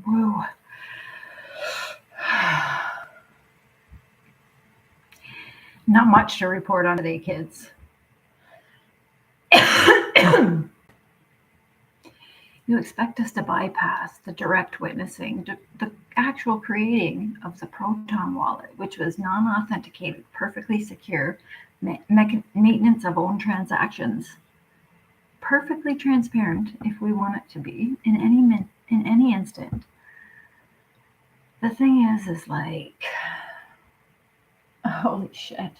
Whoa. Not much to report on today, kids. You expect us to bypass the direct witnessing, the actual creating of the Proton wallet, which was non-authenticated, perfectly secure, maintenance of own transactions, perfectly transparent if we want it to be in any instant. The thing is like, holy shit.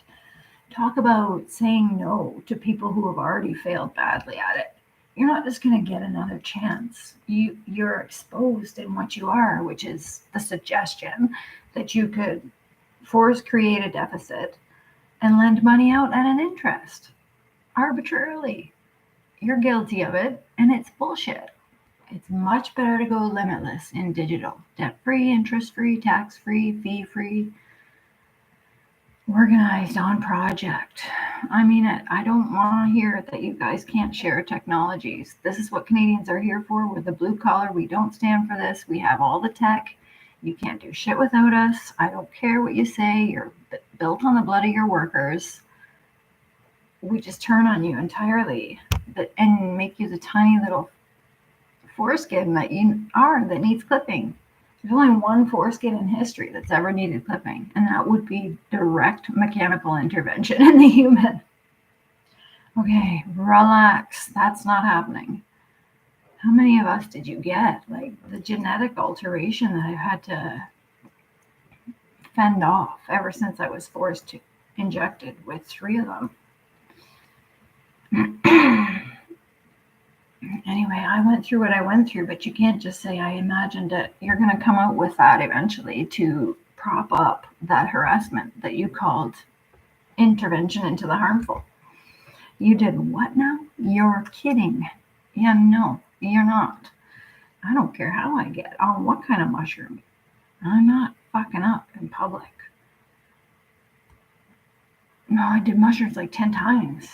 Talk about saying no to people who have already failed badly at it. You're not just going to get another chance. You're exposed in what you are, which is the suggestion that you could force create a deficit and lend money out at an interest arbitrarily. You're guilty of it, and it's bullshit. It's much better to go limitless in digital, debt-free, interest-free, tax-free, fee-free, organized on project. I mean it. I don't want to hear that you guys can't share technologies. This is what Canadians are here for. We're the blue collar. We don't stand for this. We have all the tech. You can't do shit without us. I don't care what you say. You're built on the blood of your workers. We just turn on you entirely and make you the tiny little foreskin that you are that needs clipping. There's only one foreskin in history that's ever needed clipping, and that would be direct mechanical intervention in the human. Okay, relax. That's not happening. How many of us did you get? Like the genetic alteration that I've had to fend off ever since I was forced to injected with 3 of them. Anyway, I went through what I went through, but you can't just say I imagined it. You're going to come out with that eventually to prop up that harassment that you called intervention into the harmful. You did what now? You're kidding. Yeah, no, you're not. I don't care how I get on what kind of mushroom. I'm not fucking up in public. No, I did mushrooms like 10 times.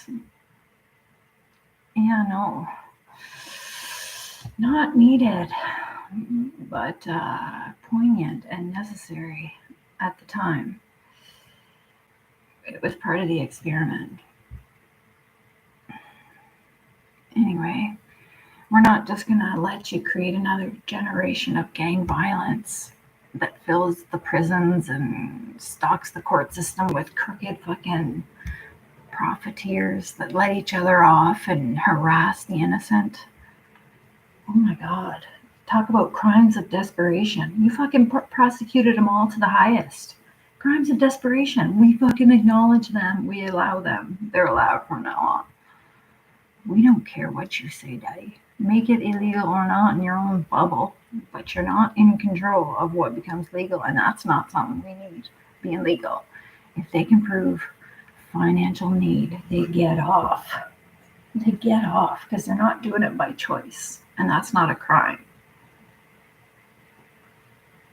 Yeah, no. Not needed, but poignant and necessary at the time. It was part of the experiment. Anyway, we're not just going to let you create another generation of gang violence that fills the prisons and stocks the court system with crooked fucking profiteers that let each other off and harass the innocent. Oh my God. Talk about crimes of desperation. You fucking prosecuted them all to the highest. Crimes of desperation. We fucking acknowledge them. We allow them. They're allowed from now on. We don't care what you say, Daddy. Make it illegal or not in your own bubble, but you're not in control of what becomes legal, and that's not something we need being legal. If they can prove financial need, they get off. They get off because they're not doing it by choice. And that's not a crime.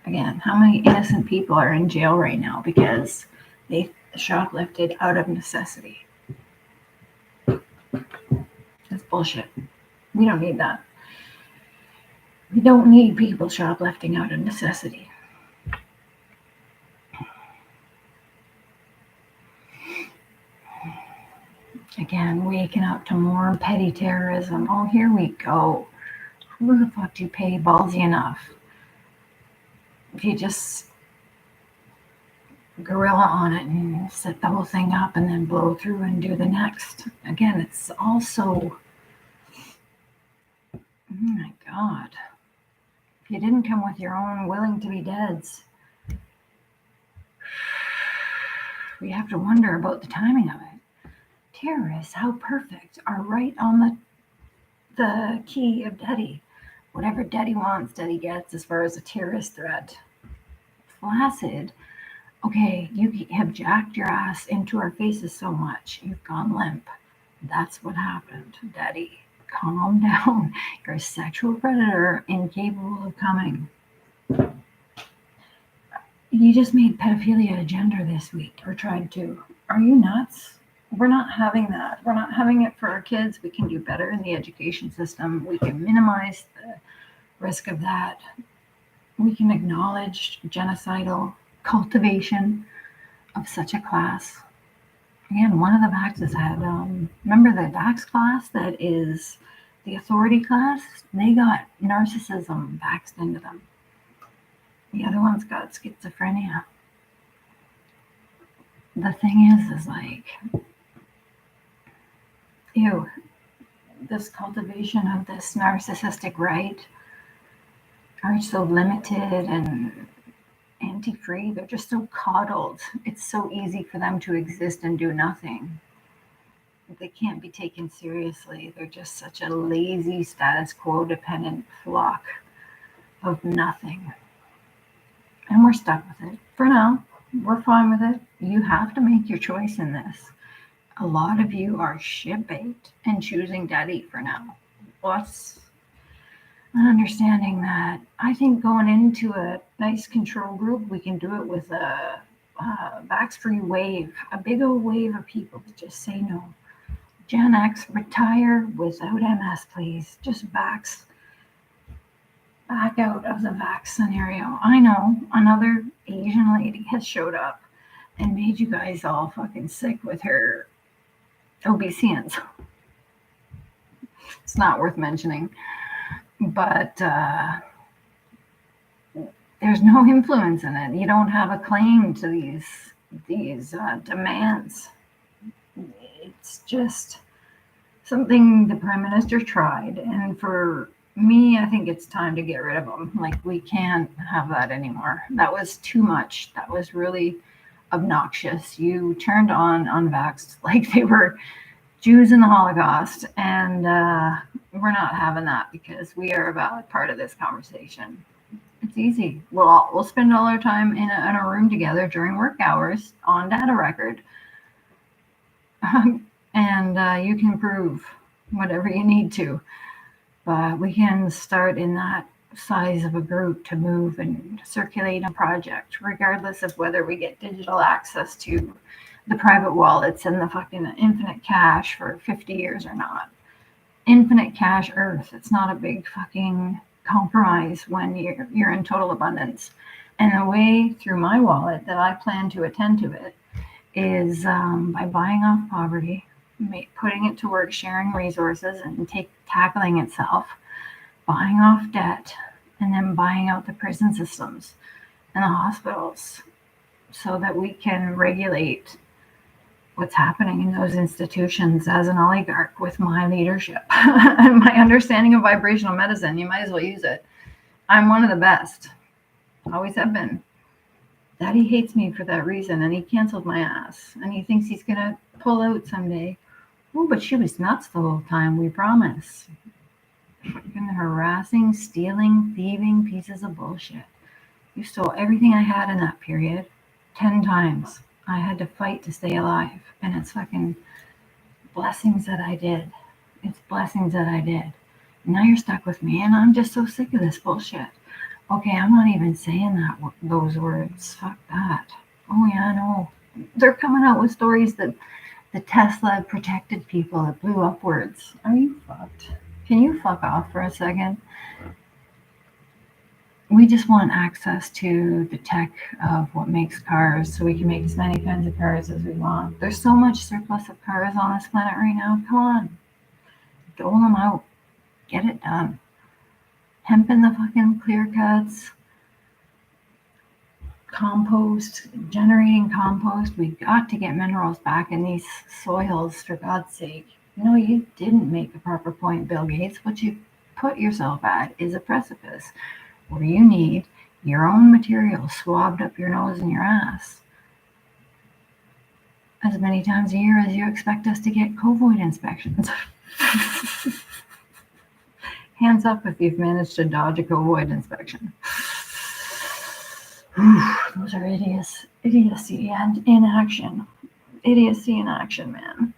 Again, how many innocent people are in jail right now because they shoplifted out of necessity? That's bullshit. We don't need that. We don't need people shoplifting out of necessity. Again, waking up to more petty terrorism. Oh, here we go. Who the fuck do you pay ballsy enough? If you just gorilla on it and set the whole thing up and then blow through and do the next. Again, it's also, oh my God. If you didn't come with your own willing to be deads, we have to wonder about the timing of it. Terrorists, how perfect, are right on the key of Daddy. Whatever Daddy wants, Daddy gets as far as a terrorist threat. Flaccid. Okay, you have jacked your ass into our faces so much, you've gone limp. That's what happened, Daddy. Calm down. You're a sexual predator incapable of coming. You just made pedophilia a gender this week, or tried to. Are you nuts? We're not having that. We're not having it for our kids. We can do better in the education system. We can minimize the risk of that. we can acknowledge genocidal cultivation of such a class. Again, one of the Vaxes had, remember the Vax class that is the authority class? They got narcissism vaxed into them. The other one's got schizophrenia. The thing is like, ew, this cultivation of this narcissistic right are so limited and anti-free. They're just so coddled. It's so easy for them to exist and do nothing. They can't be taken seriously. They're just such a lazy, status quo dependent flock of nothing. And we're stuck with it. For now, we're fine with it. You have to make your choice in this. A lot of you are shit baked and choosing daddy for now. What's an understanding that I think going into a nice control group, we can do it with a vax-free wave, a big old wave of people that just say no. Gen X, retire without MS, please. Just back out of the vax scenario. I know another Asian lady has showed up and made you guys all fucking sick with her obeisance. It's not worth mentioning, but there's no influence in it. You don't have a claim to these demands. It's just something the Prime Minister tried, and for me, I think it's time to get rid of them. Like, we can't have that anymore. That was too much. That was really obnoxious. You turned on unvaxxed like they were Jews in the Holocaust, and we're not having that because we are a valid part of this conversation. It's easy. We'll spend all our time in a room together during work hours on data record. And you can prove whatever you need to. But we can start in that size of a group to move and circulate a project, regardless of whether we get digital access to the private wallets and the fucking infinite cash for 50 years or not. Infinite cash Earth. It's not a big fucking compromise when you're in total abundance. And the way through my wallet that I plan to attend to it is by buying off poverty, putting it to work, sharing resources, and tackling itself, buying off debt, and then buying out the prison systems and the hospitals so that we can regulate what's happening in those institutions as an oligarch with my leadership and my understanding of vibrational medicine. You might as well use it. I'm one of the best. Always have been. Daddy hates me for that reason, and he canceled my ass, and he thinks he's gonna pull out someday. Oh, but she was nuts the whole time, we promise. Fucking harassing, stealing, thieving pieces of bullshit. You stole everything I had in that period 10 times. I had to fight to stay alive, and it's fucking blessings that I did. It's blessings that I did. Now you're stuck with me, and I'm just so sick of this bullshit. Okay, I'm not even saying those words. Fuck that. Oh yeah, I know. They're coming out with stories that the Tesla protected people that blew upwards. Are you fucked? Can you fuck off for a second? We just want access to the tech of what makes cars so we can make as many kinds of cars as we want. There's so much surplus of cars on this planet right now. Come on. Dole them out. Get it done. Hemp in the fucking clear cuts. Compost. Generating compost. We got to get minerals back in these soils, for God's sake. No, you didn't make a proper point, Bill Gates. What you put yourself at is a precipice where you need your own material swabbed up your nose and your ass as many times a year as you expect us to get COVID inspections. Hands up if you've managed to dodge a COVID inspection. Those are idiocy and inaction. Idiocy in action, man.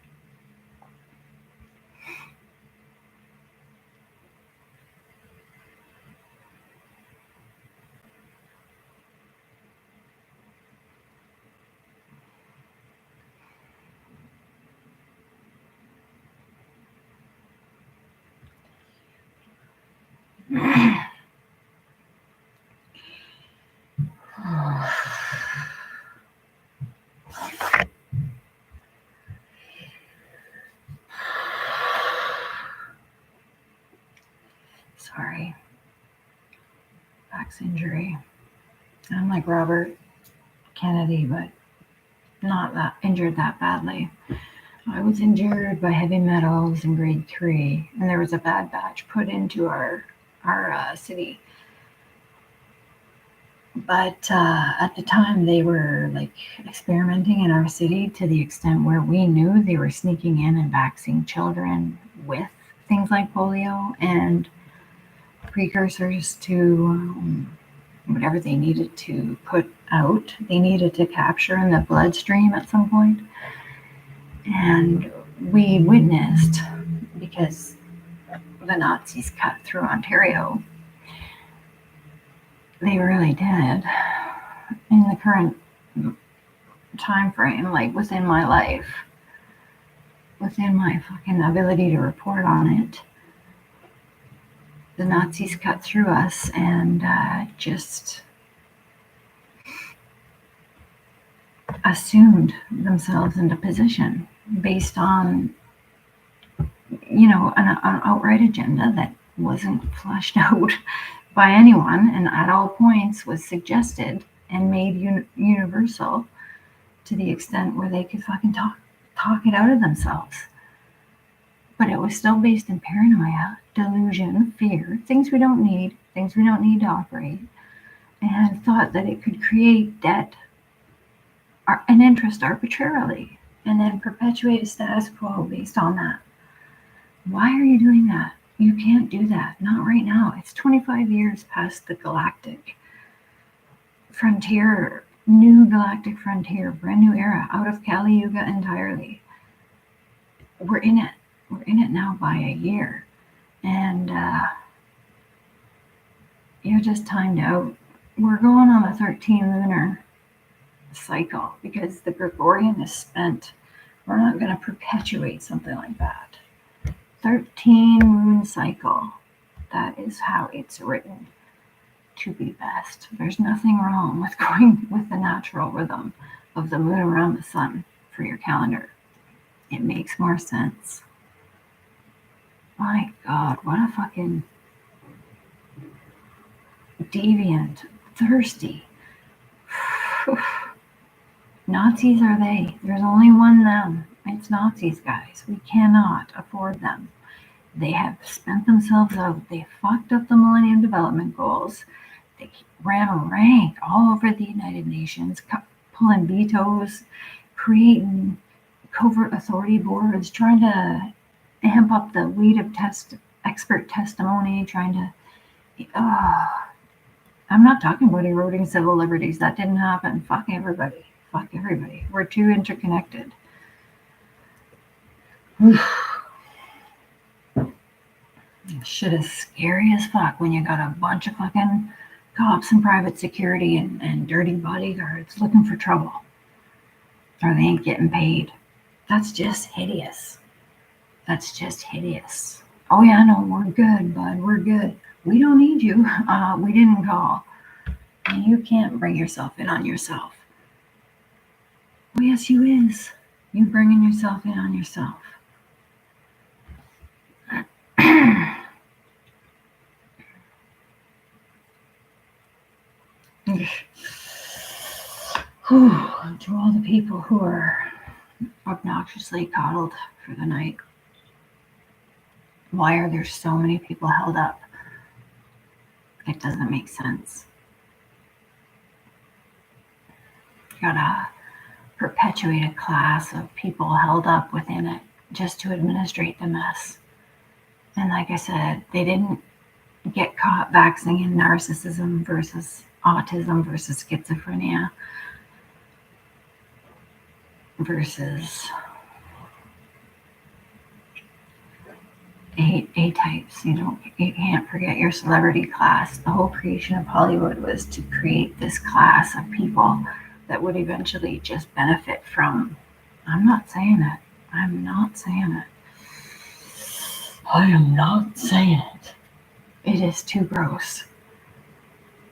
axe injury. I'm like Robert Kennedy, but not that injured that badly. I was injured by heavy metals in grade 3, and there was a bad batch put into our city. But at the time, they were like experimenting in our city to the extent where we knew they were sneaking in and vaccinating children with things like polio and precursors to whatever they needed to put out. They needed to capture in the bloodstream at some point. And we witnessed, because the Nazis cut through Ontario, they really did. In the current time frame, like within my life, within my fucking ability to report on it, the Nazis cut through us and just assumed themselves into position based on, an outright agenda that wasn't fleshed out by anyone, and at all points was suggested and made universal to the extent where they could fucking talk it out of themselves. But it was still based in paranoia, delusion, fear, things we don't need to operate, and thought that it could create debt and interest arbitrarily, and then perpetuate a status quo based on that. Why are you doing that? You can't do that. Not right now. It's 25 years past the galactic frontier, new galactic frontier, brand new era, out of Kali Yuga entirely. We're in it. We're in it now by a year. And you're just timed out. We're going on the 13 lunar cycle because the Gregorian is spent. We're not going to perpetuate something like that. 13 moon cycle. That is how it's written to be best. There's nothing wrong with going with the natural rhythm of the moon around the sun for your calendar. It makes more sense. My God, what a fucking deviant, thirsty. Nazis are they. There's only one them. It's Nazis, guys. We cannot afford them. They have spent themselves out. They fucked up the Millennium Development Goals. They ran a rank all over the United Nations, pulling vetoes, creating covert authority boards, trying to amp up the weight of expert testimony, trying to... I'm not talking about eroding civil liberties. That didn't happen. Fuck everybody. Fuck everybody. We're too interconnected. Shit is scary as fuck when you got a bunch of fucking cops and private security and dirty bodyguards looking for trouble. Or they ain't getting paid. That's just hideous. That's just hideous. Oh yeah, no, we're good, bud. We're good. We don't need you. We didn't call. And you can't bring yourself in on yourself. Oh yes, you is. You bringing yourself in on yourself. To all the people who are obnoxiously coddled for the night, why are there so many people held up? It doesn't make sense. You gotta perpetuate a class of people held up within it just to administrate the mess. And like I said, they didn't get caught vaccinating narcissism versus autism versus schizophrenia versus A-types. You can't forget your celebrity class. The whole creation of Hollywood was to create this class of people that would eventually just benefit from... I'm not saying it. I am not saying it. It is too gross.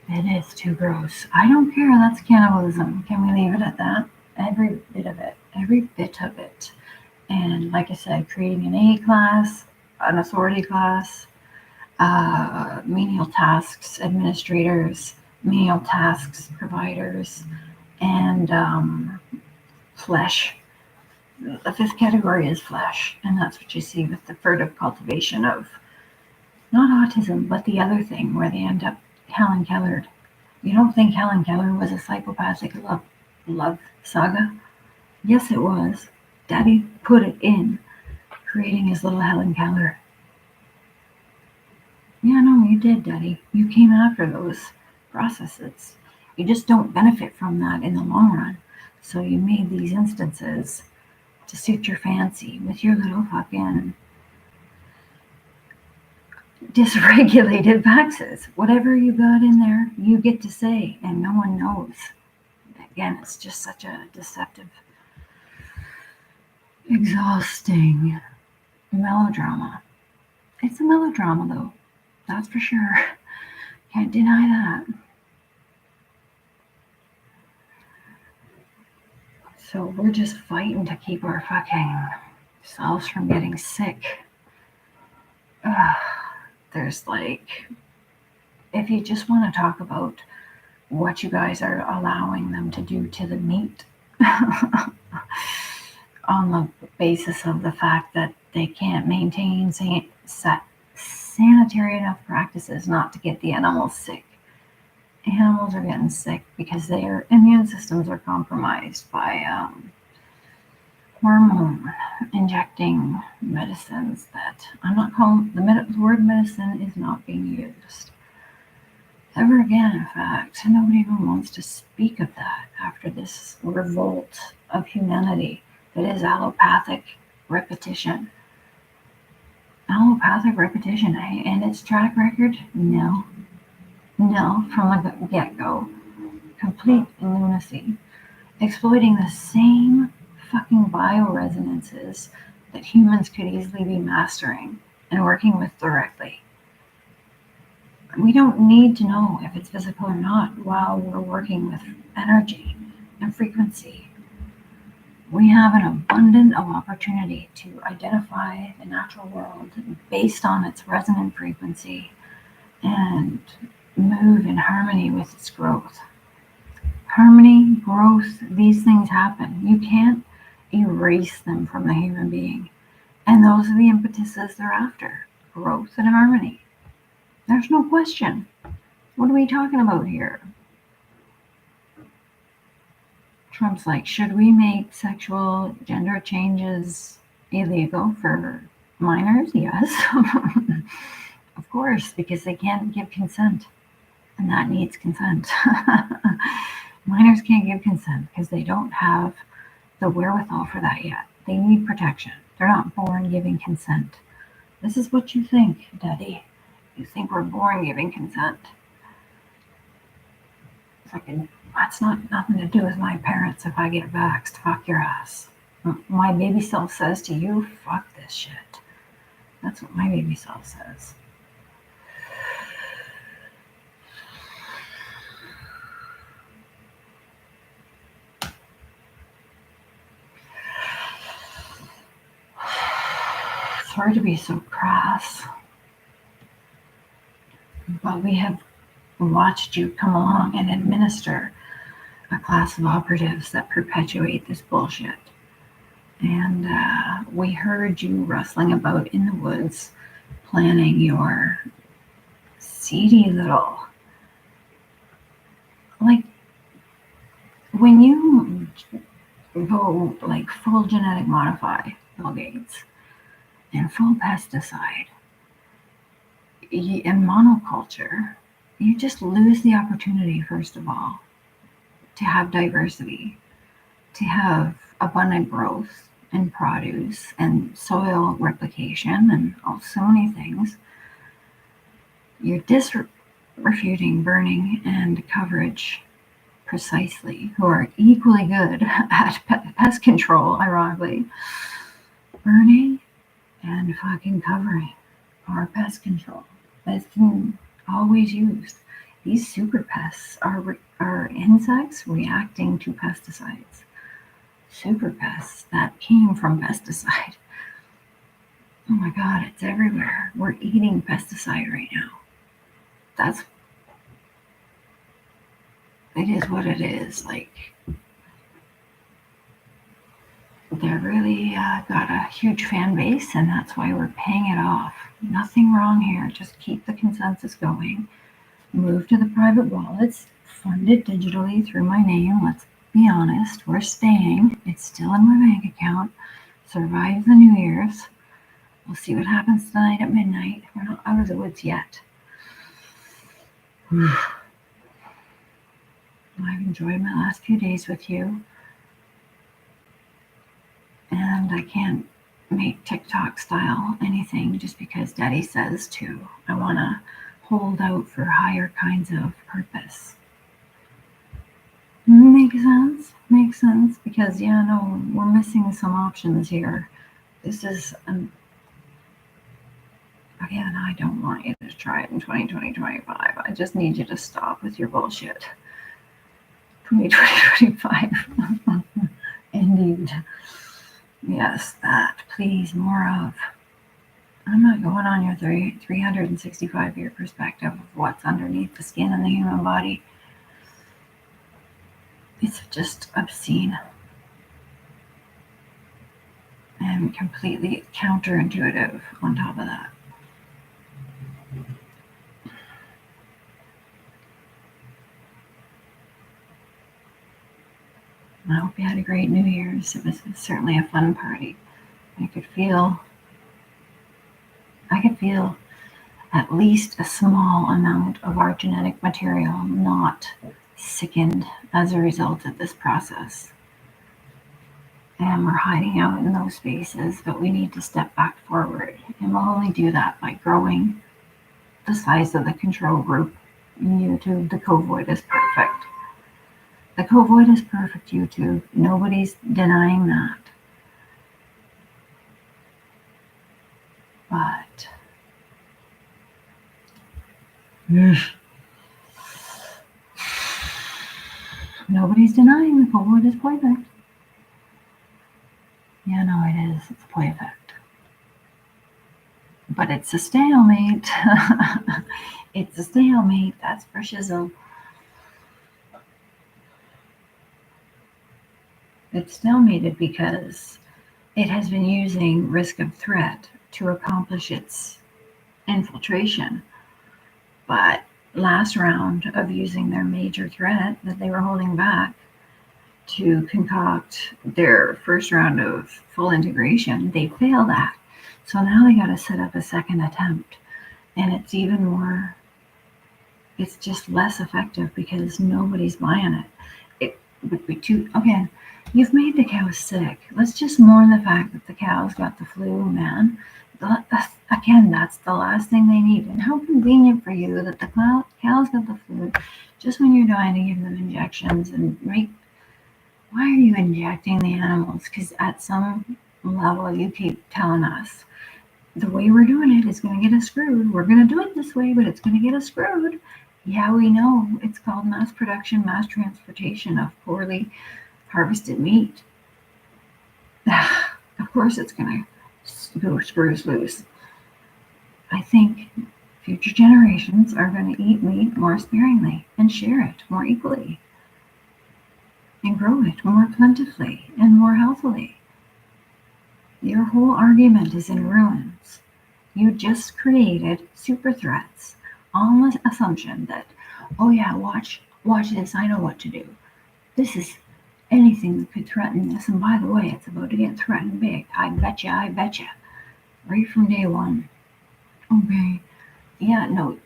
It is too gross. I don't care. That's cannibalism. Can we leave it at that? Every bit of it. Every bit of it. And like I said, creating an A class, an authority class, menial tasks administrators, menial tasks providers, and flesh. The fifth category is flesh, and that's what you see with the furtive cultivation of not autism, but the other thing where they end up Helen Kellered. You don't think Helen Keller was a psychopathic love saga? Yes, it was. Daddy put it in, creating his little Helen Keller. Yeah, no, you did, Daddy. You came after those processes. You just don't benefit from that in the long run. So you made these instances to suit your fancy with your little fucking dysregulated vaxes. Whatever you got in there, you get to say, and no one knows. Again, it's just such a deceptive, exhausting melodrama. It's a melodrama, though. That's for sure. Can't deny that. So we're just fighting to keep our fucking selves from getting sick. There's like, if you just want to talk about what you guys are allowing them to do to the meat on the basis of the fact that they can't maintain sanitary enough practices not to get the animals sick. Animals are getting sick because their immune systems are compromised by hormone injecting medicines that I'm not calling, the word medicine is not being used ever again. In fact, nobody even wants to speak of that after this revolt of humanity that is allopathic repetition. Allopathic repetition, eh? And its track record? No, from the get-go. Complete lunacy. Exploiting the same fucking bioresonances that humans could easily be mastering and working with directly. We don't need to know if it's physical or not while we're working with energy and frequency. We have an abundance of opportunity to identify the natural world based on its resonant frequency and move in harmony with its growth. Harmony, growth, these things happen. You can't erase them from the human being. And those are the impetuses they're after. Growth and harmony. There's no question. What are we talking about here? Trump's like, should we make sexual gender changes illegal for minors? Yes. Of course, because they can't give consent. And that needs consent. Minors can't give consent because they don't have the wherewithal for that yet. They need protection. They're not born giving consent. This is what you think, Daddy. You think we're born giving consent. That's nothing to do with my parents. If I get vaxxed, fuck your ass. My baby self says to you, fuck this shit. That's what my baby self says. Sorry to be so crass, but we have watched you come along and administer a class of operatives that perpetuate this bullshit. And we heard you rustling about in the woods, planning your seedy little, like, when you go like full genetic modify Bill Gates and full pesticide and monoculture, you just lose the opportunity, first of all, to have diversity, to have abundant growth and produce and soil replication and so many things. You're disrefuting burning and coverage precisely, who are equally good at pest control, ironically. Burning and fucking covering are pest control. That's always used. These super pests are insects reacting to pesticides. Super pests that came from pesticide. Oh my God, it's everywhere. We're eating pesticide right now. It is what it is. Like, they're really got a huge fan base, and that's why we're paying it off. Nothing wrong here. Just keep the consensus going. Move to the private wallets. Fund it digitally through my name. Let's be honest. We're staying. It's still in my bank account. Survive the New Year's. We'll see what happens tonight at midnight. We're not out of the woods yet. I've enjoyed my last few days with you. And I can't make TikTok style anything just because Daddy says to. I want to hold out for higher kinds of purpose. Makes sense? Makes sense. Because, yeah, no, we're missing some options here. This is, again, I don't want you to try it in 2020, 25. I just need you to stop with your bullshit. 2025. Indeed. Yes, that. Please, more of. I'm not going on your 365-year perspective of what's underneath the skin in the human body. It's just obscene and completely counterintuitive on top of that. I hope you had a great New Year's. It was certainly a fun party. I could feel at least a small amount of our genetic material not sickened as a result of this process. And we're hiding out in those spaces, but we need to step back forward. And we'll only do that by growing the size of the control group in YouTube. The covoid is perfect. The covoid is perfect, YouTube. Nobody's denying that. But nobody's denying the covoid is perfect. Yeah, no, it is. It's perfect. But it's a stalemate. It's a stalemate, that's for shizzle. It's stalemated because it has been using risk of threat to accomplish its infiltration. But last round of using their major threat that they were holding back to concoct their first round of full integration, they failed at. So now they got to set up a second attempt. And it's even more, it's just less effective because nobody's buying it. It would be too, again, you've made the cows sick. Let's just mourn the fact that the cows got the flu, man. Again, that's the last thing they need. And how convenient for you that the cows got the flu just when you're dying to give them injections and why are you injecting the animals? Because at some level you keep telling us the way we're doing it is going to get us screwed. We're going to do it this way, but it's going to get us screwed. Yeah, we know. It's called mass production, mass transportation of poorly harvested meat. Of course it's going to go screws loose. I think future generations are going to eat meat more sparingly and share it more equally and grow it more plentifully and more healthily. Your whole argument is in ruins. You just created super threats on the assumption that, oh yeah, watch this, I know what to do. This is anything that could threaten this, and by the way, it's about to get threatened big. I betcha. Right from day one. Okay. Yeah, no,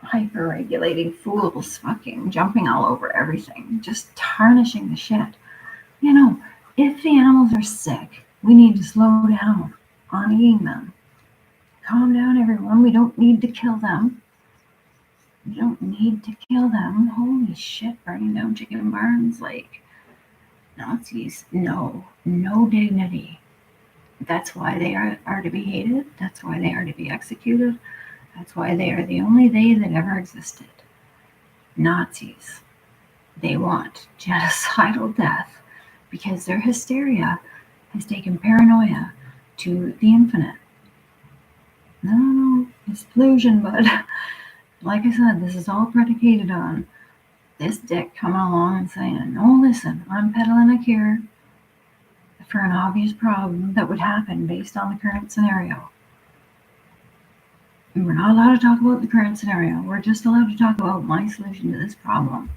hyper-regulating fools fucking jumping all over everything, just tarnishing the shit. You know, if the animals are sick, we need to slow down on eating them. Calm down, everyone. We don't need to kill them. Holy shit, burning down chicken barns like Nazis. No dignity. That's why they are to be hated. That's why they are to be executed. That's why they are the only they that ever existed. Nazis. They want genocidal death because their hysteria has taken paranoia to the infinite. No, it's delusion, but like I said, this is all predicated on this dick coming along and saying, "Oh, listen, I'm peddling a cure for an obvious problem that would happen based on the current scenario." And we're not allowed to talk about the current scenario. We're just allowed to talk about my solution to this problem.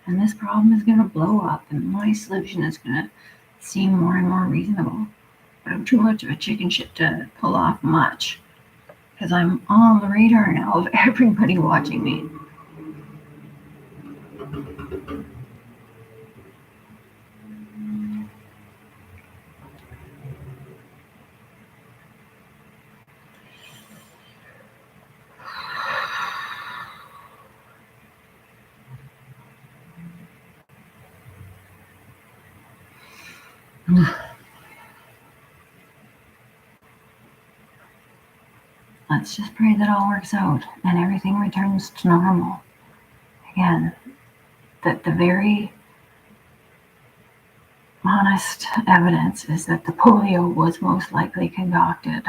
And this problem is going to blow up, and my solution is going to seem more and more reasonable. But I'm too much of a chicken shit to pull off much, because I'm on the radar now of everybody watching me. Let's just pray that all works out and everything returns to normal. Again, that the very honest evidence is that the polio was most likely concocted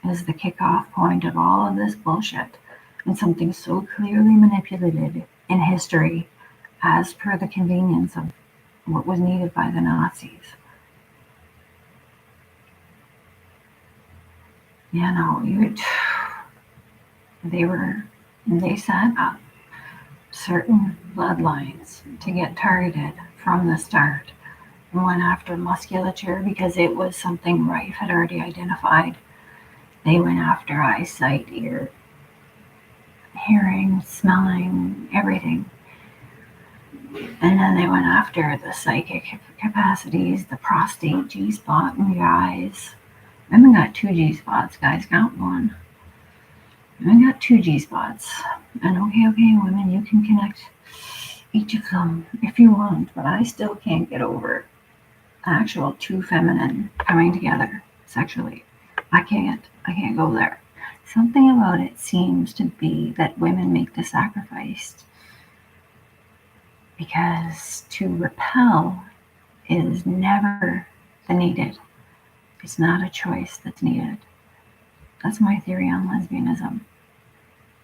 as the kickoff point of all of this bullshit, and something so clearly manipulated in history as per the convenience of what was needed by the Nazis. You know, they set up certain bloodlines to get targeted from the start, and went after musculature because it was something Rife had already identified. They went after eyesight, ear, hearing, smelling, everything. And then they went after the psychic capacities, the prostate, G-spot, and guys. Women got 2 G-spots, guys got 1. Women got 2 G-spots. And okay, women, you can connect each of them if you want, but I still can't get over actual 2 feminine coming together sexually. I can't go there. Something about it seems to be that women make the sacrifice because to repel is never the needed. It's not a choice that's needed. That's my theory on lesbianism.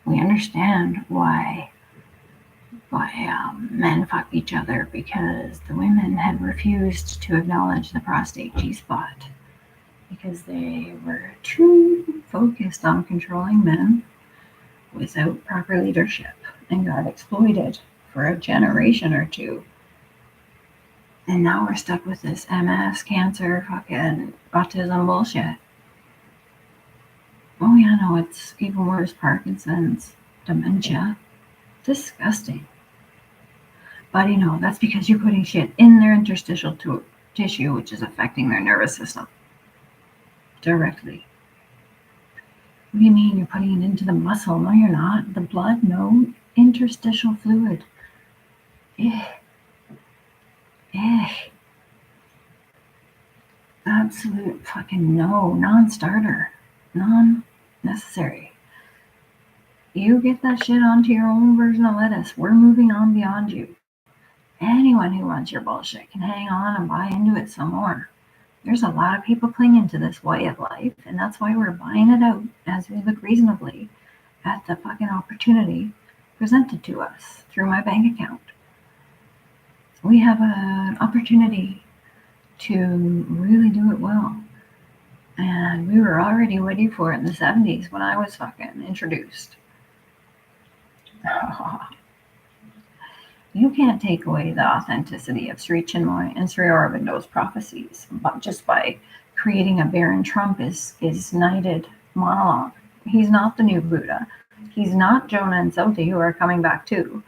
We understand why men fuck each other because the women had refused to acknowledge the prostate G-spot because they were too focused on controlling men without proper leadership and got exploited for a generation or 2. And now we're stuck with this MS, cancer, fucking autism bullshit. Oh yeah, no, it's even worse, Parkinson's, dementia. Disgusting. But that's because you're putting shit in their interstitial tissue, which is affecting their nervous system directly. What do you mean you're putting it into the muscle? No, you're not. The blood? No. Interstitial fluid. Absolute fucking no. Non-starter. Non-necessary. You get that shit onto your own version of lettuce. We're moving on beyond you. Anyone who wants your bullshit can hang on and buy into it some more. There's a lot of people clinging to this way of life, and that's why we're buying it out as we look reasonably at the fucking opportunity presented to us through my bank account. We have an opportunity to really do it well. And we were already waiting for it in the 70s when I was fucking introduced. You can't take away the authenticity of Sri Chinmoy and Sri Aurobindo's prophecies but just by creating a Baron Trump is knighted monologue. He's not the new Buddha. He's not Jonah and Soti, who are coming back too.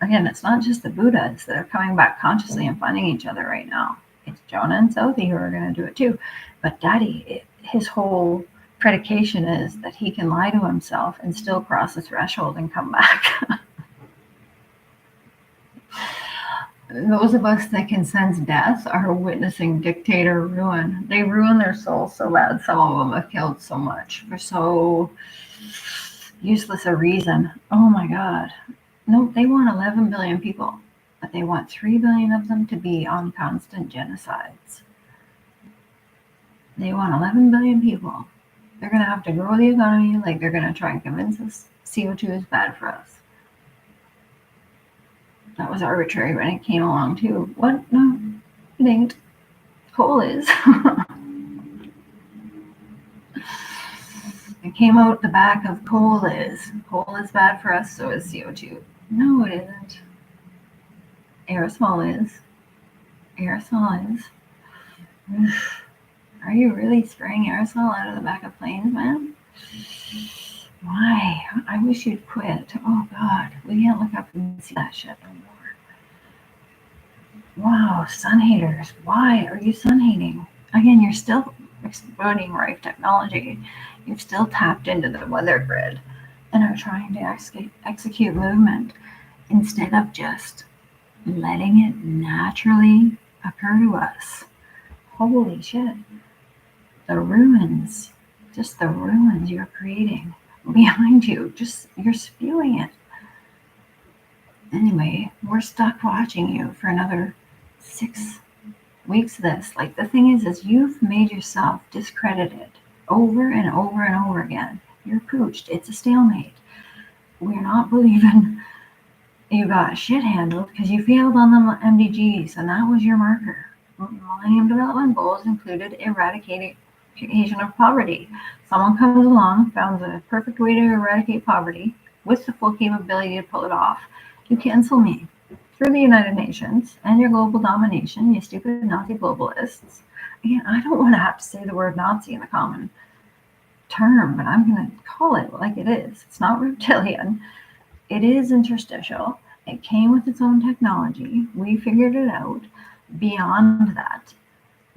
Again, it's not just the Buddhas that are coming back consciously and finding each other right now. It's Jonah and Soti who are going to do it too. But Daddy, his whole predication is that he can lie to himself and still cross the threshold and come back. Those of us that can sense death are witnessing dictator ruin. They ruin their souls so bad. Some of them have killed so much for so useless a reason. Oh my God. No, they want 11 billion people, but they want 3 billion of them to be on constant genocides. They want 11 billion people They're going to have to grow the economy, like they're going to try and convince us CO2 is bad for us. That was arbitrary when it came along too. What? No, it ain't. Coal is. It came out the back of coal is. Coal is bad for us, so is CO2. No, it isn't. Aerosol is. Aerosol is. Are you really spraying aerosol out of the back of planes, man? Why? I wish you'd quit. Oh God, we can't look up and see that shit no more. Wow, sun haters. Why are you sun hating? Again, you're still exploiting rife technology. You've still tapped into the weather grid and are trying to execute movement instead of just letting it naturally occur to us. Holy shit. The ruins, just the ruins you're creating behind you, just you're spewing it. Anyway, we're stuck watching you for another 6 weeks of this. Like, the thing is you've made yourself discredited over and over and over again. You're pooched. It's a stalemate. We're not believing you got shit handled because you failed on the MDGs, and that was your marker. Millennium Development Goals included eradicating of poverty. Someone comes along, found the perfect way to eradicate poverty with the full capability to pull it off. You cancel me through the United Nations and your global domination, you stupid Nazi globalists. Again, I don't want to have to say the word Nazi in the common term, but I'm going to call it like it is. It's not reptilian. It is interstitial. It came with its own technology. We figured it out. Beyond that,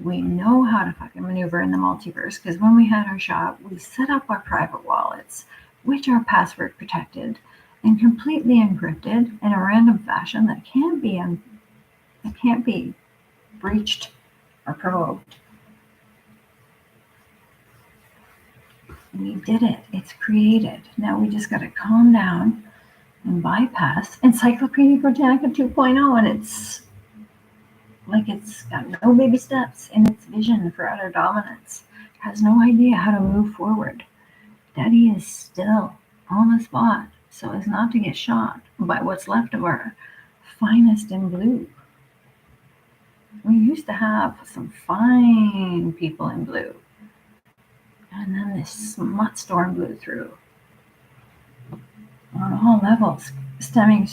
we know how to fucking maneuver in the multiverse, because when we had our shop, we set up our private wallets, which are password protected and completely encrypted in a random fashion that can't be breached or provoked. We did it. It's created. Now we just got to calm down and bypass Encyclopedia Britannica 2.0, and it's like it's got no baby steps in its vision for utter dominance. It has no idea how to move forward. Daddy is still on the spot so as not to get shot by what's left of our finest in blue. We used to have some fine people in blue. And then this smut storm blew through. On all levels, stemming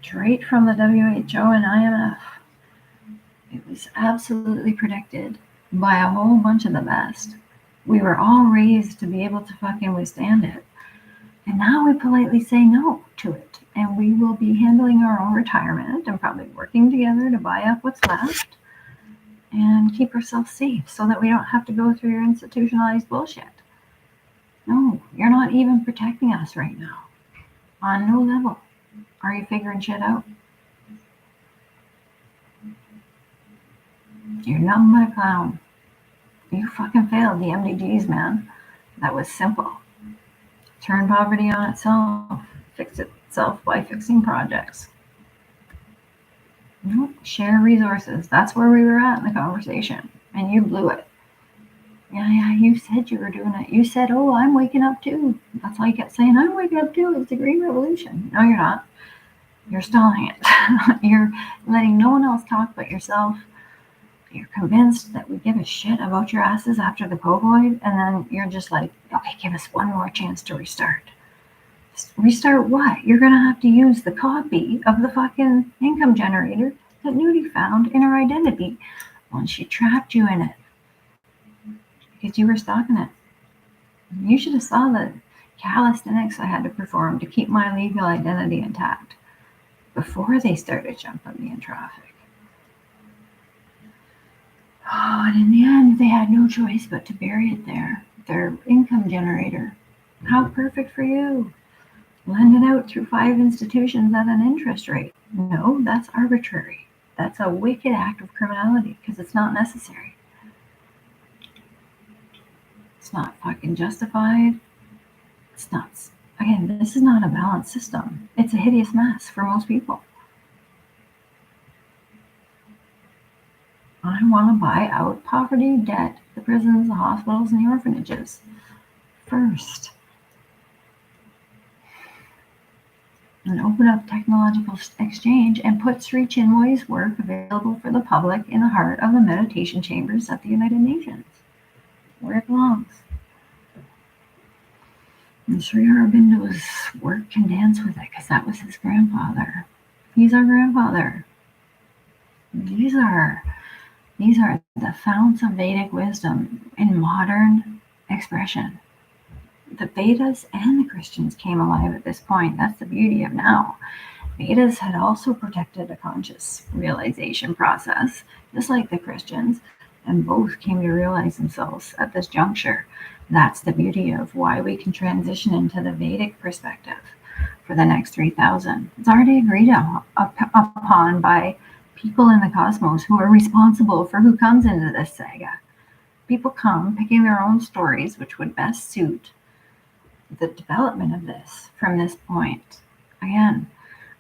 straight from the WHO and IMF. It was absolutely predicted by a whole bunch of the best. We were all raised to be able to fucking withstand it. And now we politely say no to it. And we will be handling our own retirement and probably working together to buy up what's left and keep ourselves safe so that we don't have to go through your institutionalized bullshit. No, you're not even protecting us right now. On no level are you figuring shit out. You're nothing but a clown. You fucking failed the MDGs, man. That was simple. Turn poverty on itself. Fix itself by fixing projects. Nope. Share resources. That's where we were at in the conversation. And you blew it. Yeah, you said you were doing it. You said, oh, I'm waking up too. That's all you kept saying. I'm waking up too. It's the Green Revolution. No, you're not. You're stalling it. You're letting no one else talk but yourself. You're convinced that we give a shit about your asses after the COVID, and then you're just like, okay, give us one more chance to restart. Restart what? You're going to have to use the copy of the fucking income generator that Nudie found in her identity when she trapped you in it. Because you were stalking it. You should have saw the calisthenics I had to perform to keep my legal identity intact before they started jumping me in traffic. Oh, and in the end, they had no choice but to bury it there. Their income generator. How perfect for you. Lend it out through 5 institutions at an interest rate. No, that's arbitrary. That's a wicked act of criminality because it's not necessary. It's not fucking justified. It's not. Again, this is not a balanced system. It's a hideous mess for most people. I want to buy out poverty, debt, the prisons, the hospitals, and the orphanages. first. And open up technological exchange and put Sri Chinmoy's work available for the public in the heart of the meditation chambers at the United Nations, where it belongs. And Sri Aurobindo's work can dance with it because that was his grandfather. He's our grandfather. These are the founts of Vedic wisdom in modern expression. The Vedas and the Christians came alive at this point. That's the beauty of now. Vedas had also protected a conscious realization process, just like the Christians, and both came to realize themselves at this juncture. That's the beauty of why we can transition into the Vedic perspective for the next 3,000. It's already agreed upon by people in the cosmos who are responsible for who comes into this saga. People come picking their own stories which would best suit the development of this from this point. Again,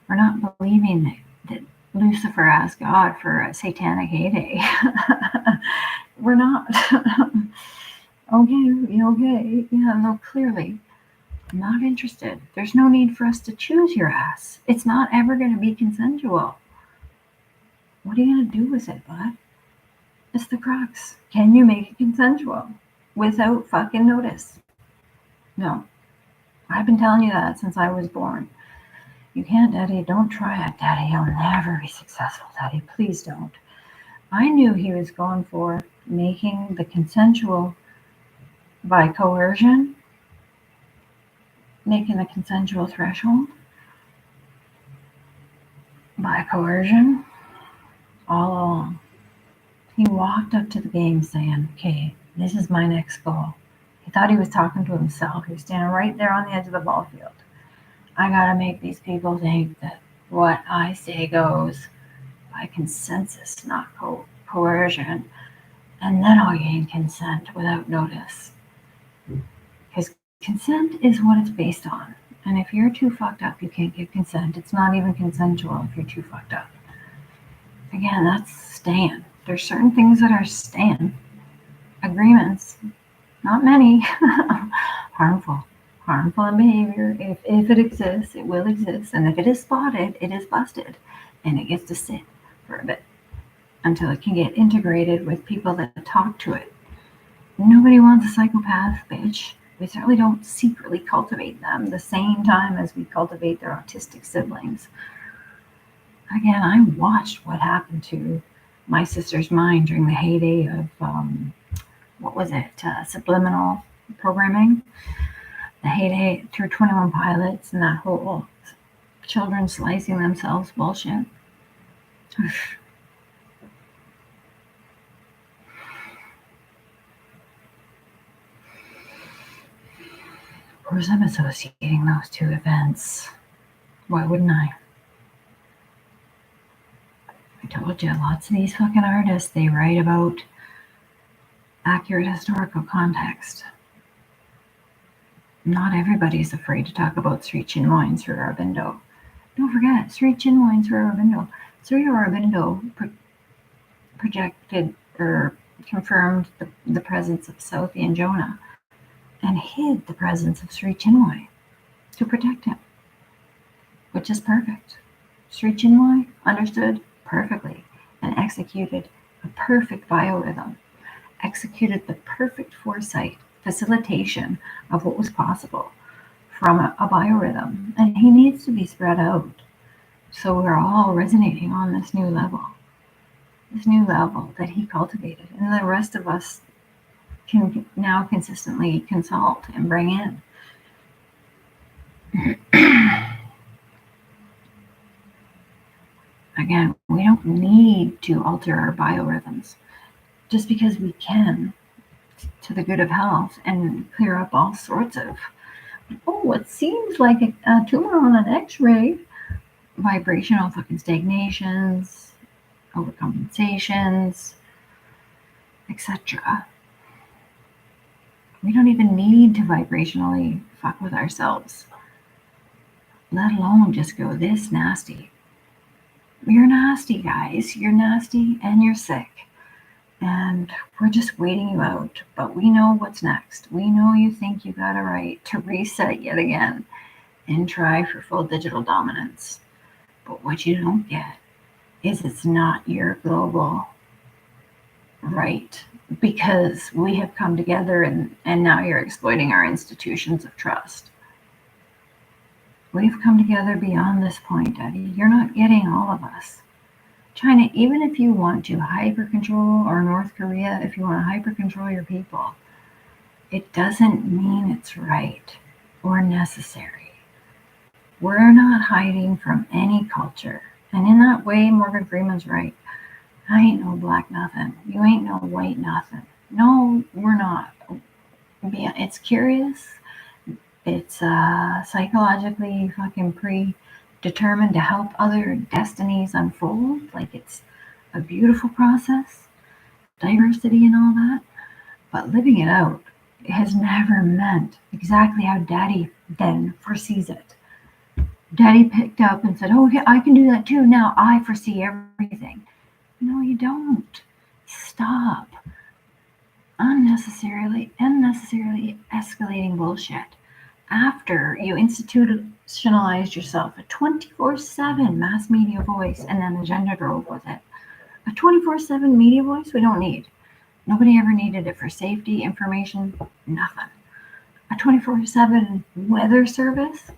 we're not believing that Lucifer asked God for a satanic heyday. We're not. Okay. Yeah, no, clearly. I'm not interested. There's no need for us to choose your ass. It's not ever going to be consensual. What are you going to do with it, bud? It's the crux. Can you make it consensual without fucking notice? No. I've been telling you that since I was born. You can't, Daddy. Don't try it, Daddy. You'll never be successful, Daddy. Please don't. I knew he was going for making the consensual by coercion, making the consensual threshold by coercion all along. He walked up to the game saying, okay, this is my next goal. He thought he was talking to himself. He was standing right there on the edge of the ball field. I gotta make these people think that what I say goes by consensus, not coercion, and then I'll gain consent without notice. Because consent is what it's based on. And if you're too fucked up, you can't give consent. It's not even consensual if you're too fucked up. Again, that's staying. There's certain things that are staying. Agreements. Not many. Harmful in behavior. If it exists, it will exist. And if it is spotted, it is busted. And it gets to sit for a bit until it can get integrated with people that talk to it. Nobody wants a psychopath, bitch. We certainly don't secretly cultivate them the same time as we cultivate their autistic siblings. Again, I watched what happened to my sister's mind during the heyday of subliminal programming, the heyday through 21 Pilots and that whole children slicing themselves bullshit. Of course, I'm associating those two events. Why wouldn't I? I told you, lots of these fucking artists, they write about accurate historical context. Not everybody's afraid to talk about Sri Chinmoy and Sri Aurobindo. Don't forget, Sri Chinmoy and Sri Aurobindo. Sri Aurobindo projected or confirmed the presence of Southey and Jonah and hid the presence of Sri Chinmoy to protect him, which is perfect. Sri Chinmoy understood perfectly and executed a perfect biorhythm, executed the perfect foresight, facilitation of what was possible from a biorhythm. And he needs to be spread out so we're all resonating on this new level that he cultivated. And the rest of us can now consistently consult and bring in. Again, we don't need to alter our biorhythms just because we can to the good of health and clear up all sorts of, what seems like a tumor on an x-ray, vibrational fucking stagnations, overcompensations, etc. We don't even need to vibrationally fuck with ourselves, let alone just go this nasty. You're nasty, guys. You're nasty and you're sick. And we're just waiting you out. But we know what's next. We know you think you got a right to reset yet again and try for full digital dominance. But what you don't get is it's not your global right, because we have come together and now you're exploiting our institutions of trust. We've come together beyond this point, Eddie. You're not getting all of us. China, even if you want to hyper control, or North Korea, if you want to hyper control your people, it doesn't mean it's right or necessary. We're not hiding from any culture. And in that way, Morgan Freeman's right. I ain't no black nothing. You ain't no white nothing. No, we're not. It's curious. It's psychologically fucking predetermined to help other destinies unfold. Like, it's a beautiful process, diversity and all that. But living it out has never meant exactly how Daddy then foresees it. Daddy picked up and said, oh, yeah, I can do that too. Now I foresee everything. No, you don't. Stop unnecessarily escalating bullshit. After you institutionalized yourself a 24/7 mass media voice, and then the gender drove with it. A 24/7 media voice we don't need. Nobody ever needed it for safety, information, nothing. A 24/7 weather service?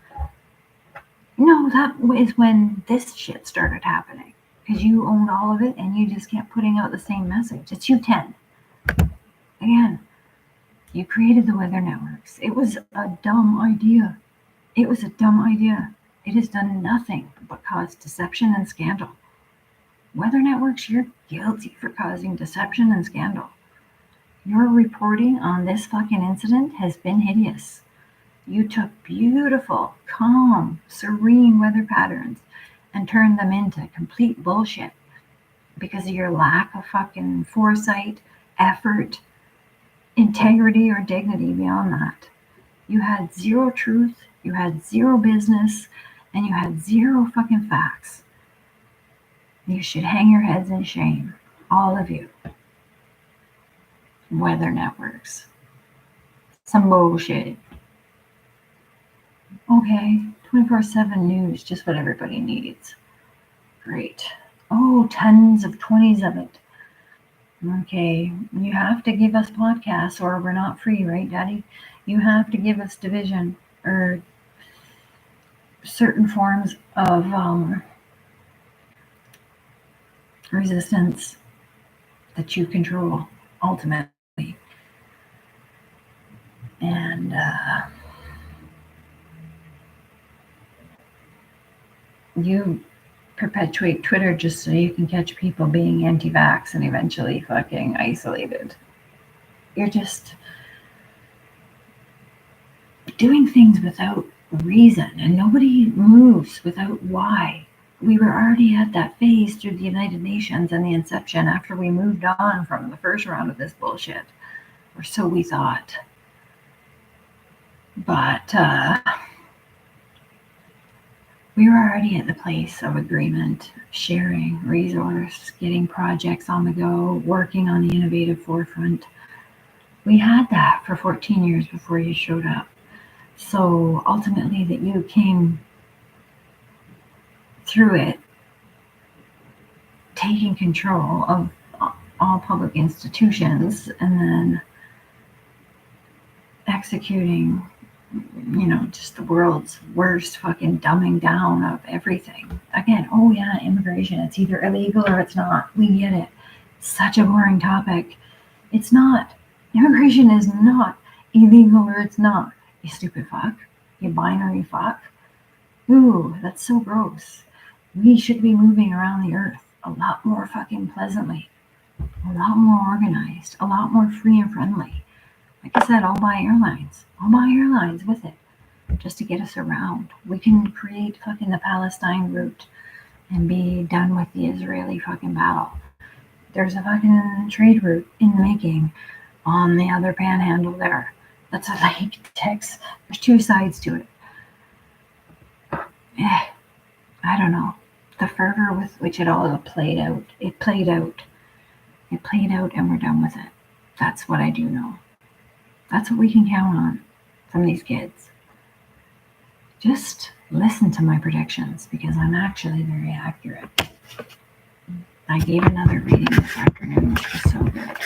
No, that is when this shit started happening. Because you owned all of it and you just kept putting out the same message. It's you 10. Again, you created the weather networks. It was a dumb idea. It has done nothing but cause deception and scandal. Weather networks, you're guilty for causing deception and scandal. Your reporting on this fucking incident has been hideous. You took beautiful, calm, serene weather patterns and turned them into complete bullshit because of your lack of fucking foresight, effort, integrity, or dignity beyond that. You had zero truth, you had zero business, and you had zero fucking facts. You should hang your heads in shame, all of you. Weather networks. Some bullshit. Okay, 24/7 news, just what everybody needs. Great. Oh, tons of 20s of it. Okay, you have to give us podcasts or we're not free, right, Daddy? You have to give us division or certain forms of resistance that you control, ultimately. And you perpetuate Twitter just so you can catch people being anti-vax and eventually fucking isolated. You're just doing things without reason, and nobody moves without why. We were already at that phase through the United Nations and the inception after we moved on from the first round of this bullshit, or so we thought. But we were already at the place of agreement, sharing resource, getting projects on the go, working on the innovative forefront. We had that for 14 years before you showed up. So ultimately that you came through it, taking control of all public institutions and then executing, just the world's worst fucking dumbing down of everything. Again, oh yeah, immigration, it's either illegal or it's not. We get it. Such a boring topic. It's not. Immigration is not illegal or it's not. You stupid fuck. You binary fuck. Ooh, that's so gross. We should be moving around the earth a lot more fucking pleasantly, a lot more organized, a lot more free and friendly. Like I said, I'll buy airlines with it just to get us around. We can create fucking the Palestine route and be done with the Israeli fucking battle. There's a fucking trade route in the making on the other panhandle there. That's a lake text. There's two sides to it. I don't know. The fervor with which it all played out. It played out and we're done with it. That's what I do know. That's what we can count on from these kids. Just listen to my predictions because I'm actually very accurate. I gave another reading this afternoon, which was so good.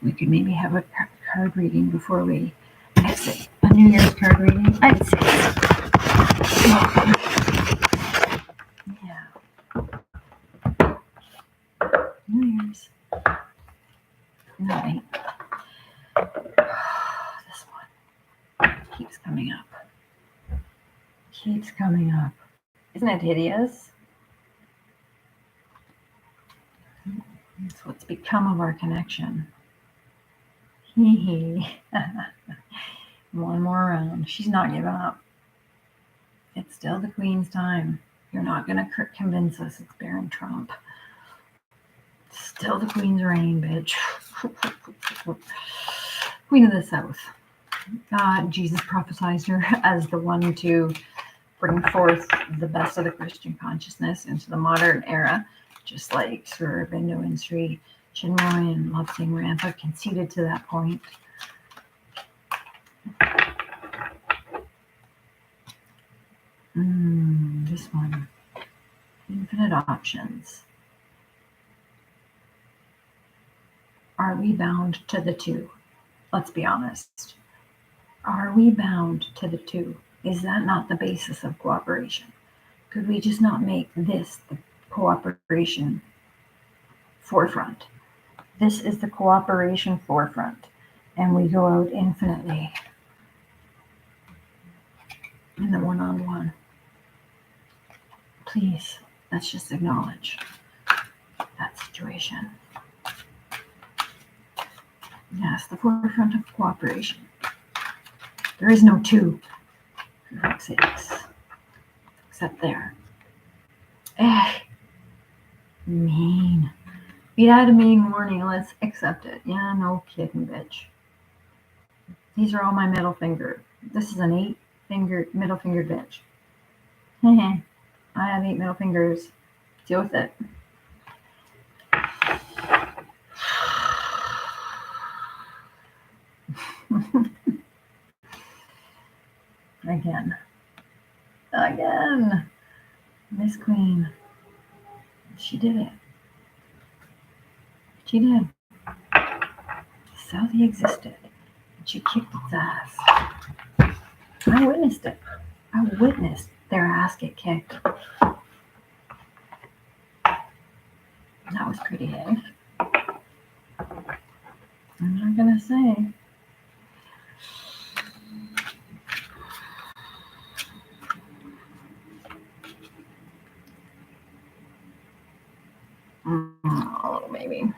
We could maybe have a card reading before we exit. A New Year's card reading, I'd say. Yeah. New Year's. No, wait. This one keeps coming up. Keeps coming up. Isn't it hideous? It's what's become of our connection. Hee hee. One more round. She's not giving up. It's still the Queen's time. You're not going to convince us it's Baron Trump. It's still the Queen's reign, bitch. Queen of the South. Jesus prophesied her as the one to bring forth the best of the Christian consciousness into the modern era, just like Sir Aurobindo and Sri Chinmoy and Love Singh Rampa conceded to that point. This one. Infinite options. Are we bound to the two? Let's be honest. Are we bound to the two? Is that not the basis of cooperation? Could we just not make this the cooperation forefront? This is the cooperation forefront. And we go out infinitely in the one-on-one. Please, let's just acknowledge that situation. Yes, the forefront of cooperation. There is no two, for fuck's sakes, except there. Mean. We had a mean warning, let's accept it. Yeah, no kidding, bitch. These are all my middle finger. This is an 8-finger, middle finger bitch. I have 8 middle fingers. Deal with it. Again. Miss Queen. She did it. She did. Southie existed. And she kicked its ass. I witnessed it. I witnessed their ass get kicked. That was pretty good. I'm not gonna say. A little maybe.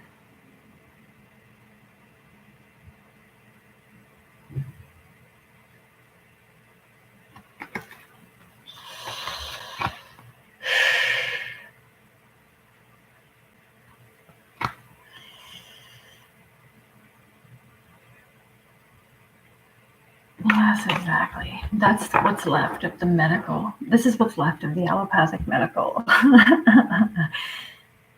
Yes, exactly. That's what's left of the medical. This is what's left of the allopathic medical.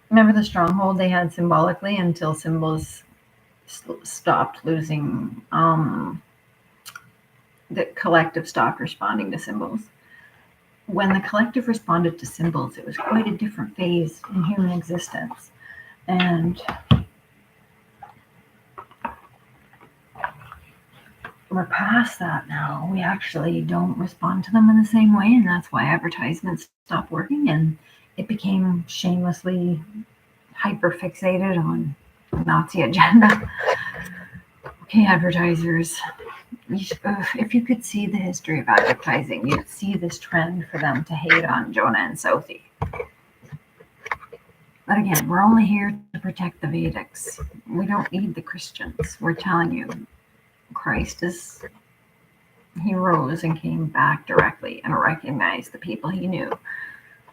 Remember the stronghold they had symbolically until symbols stopped losing, the collective stopped responding to symbols. When the collective responded to symbols, it was quite a different phase in human existence. And we're past that now. We actually don't respond to them in the same way, and that's why advertisements stopped working, and it became shamelessly hyper-fixated on the Nazi agenda. Okay, advertisers, if you could see the history of advertising, you'd see this trend for them to hate on Jonah and Southie. But again, we're only here to protect the Vedics. We don't need the Christians. We're telling you, Christ he rose and came back directly and recognized the people he knew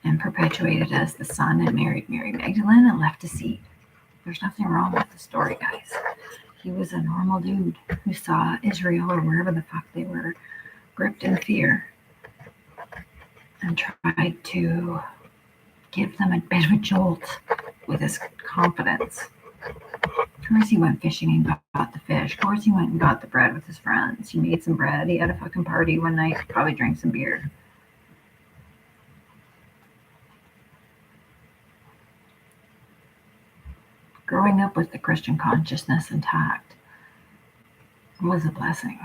and perpetuated as the son and married Mary Magdalene and left a seed. There's nothing wrong with the story, guys. He was a normal dude who saw Israel or wherever the fuck they were gripped in fear and tried to give them a bit of a jolt with his confidence. Of course he went fishing and got the fish. Of course he went and got the bread with his friends. He made some bread. He had a fucking party one night. Probably drank some beer. Growing up with the Christian consciousness intact was a blessing.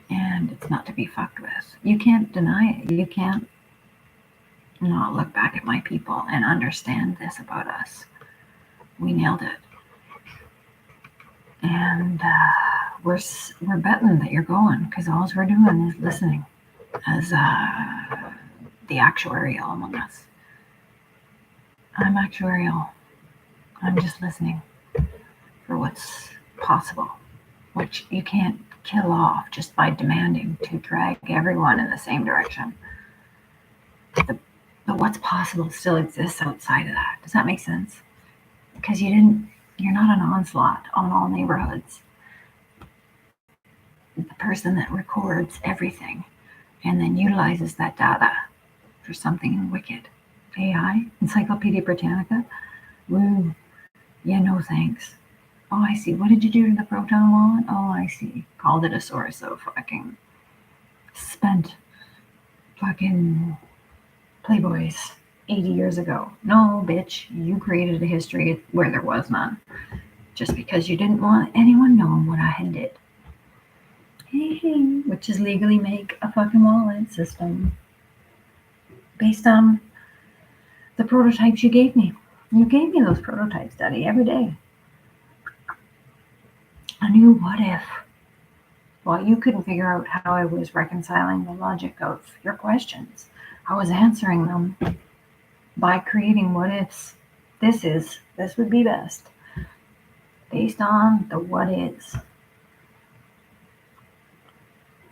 And it's not to be fucked with. You can't deny it. You can't not look back at my people and understand this about us. We nailed it. And we're betting that you're going, because all we're doing is listening as the actuarial among us. I'm actuarial. I'm just listening for what's possible, which you can't kill off just by demanding to drag everyone in the same direction. But what's possible still exists outside of that. Does that make sense? Because you're not an onslaught on all neighborhoods. The person that records everything and then utilizes that data for something wicked. AI, Encyclopedia Britannica. Woo. Yeah, no thanks. Oh, I see. What did you do to the proton wallet? Oh, I see. Called it a source of fucking spent fucking Playboys 80 years ago. No, bitch, you created a history where there was none. Just because you didn't want anyone knowing what I had did. Hey, which is legally make a fucking wallet system based on the prototypes you gave me. You gave me those prototypes, Daddy, every day. I knew what if. Well, you couldn't figure out how I was reconciling the logic of your questions. I was answering them by creating what ifs. This would be best. Based on the what is.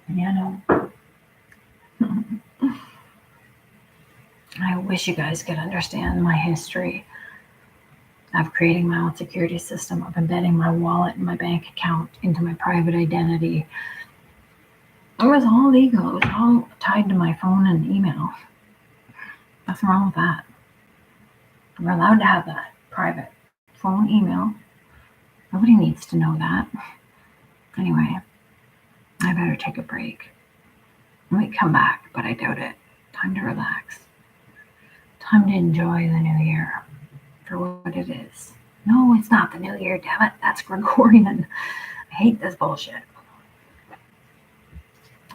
Yeah, no. I wish you guys could understand my history of creating my own security system, of embedding my wallet and my bank account into my private identity. It was all legal. It was all tied to my phone and email. Nothing wrong with that. We're allowed to have that private phone, email. Nobody needs to know that. Anyway, I better take a break. I might come back, but I doubt it. Time to relax. Time to enjoy the new year for what it is. No, it's not the new year, damn it. That's Gregorian. I hate this bullshit.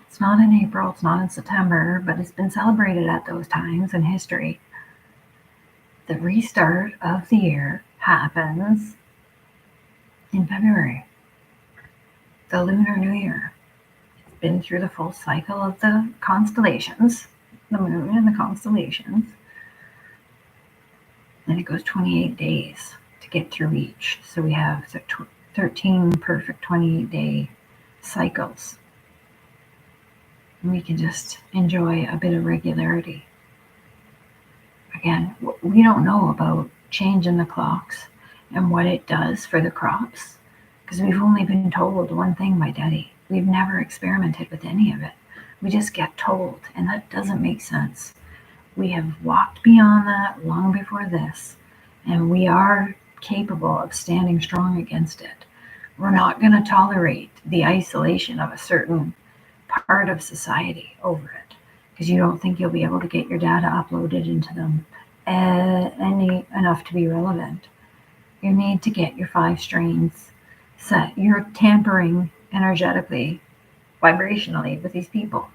It's not in April, it's not in September, but it's been celebrated at those times in history. The restart of the year happens in February. The Lunar New Year. It's been through the full cycle of the constellations, the moon and the constellations. And it goes 28 days to get through each. So we have 13 perfect 28-day cycles. And we can just enjoy a bit of regularity. Again, we don't know about changing the clocks and what it does for the crops, because we've only been told one thing by Daddy. We've never experimented with any of it. We just get told, and that doesn't make sense. We have walked beyond that long before this, and we are capable of standing strong against it. We're not going to tolerate the isolation of a certain part of society over it, because you don't think you'll be able to get your data uploaded into them enough to be relevant. You need to get your 5 strains set. You're tampering energetically, vibrationally with these people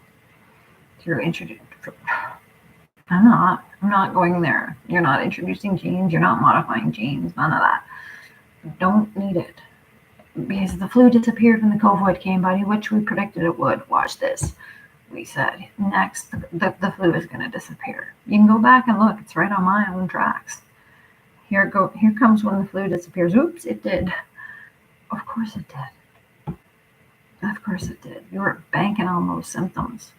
through introducing. I'm not going there. You're not introducing genes. You're not modifying genes. None of that. You don't need it. Because the flu disappeared when the COVID came, buddy, which we predicted it would. Watch this. We said, next, the flu is going to disappear. You can go back and look. It's right on my own tracks. Here comes when the flu disappears. Oops, it did. Of course it did. Of course it did. You were banking on those symptoms.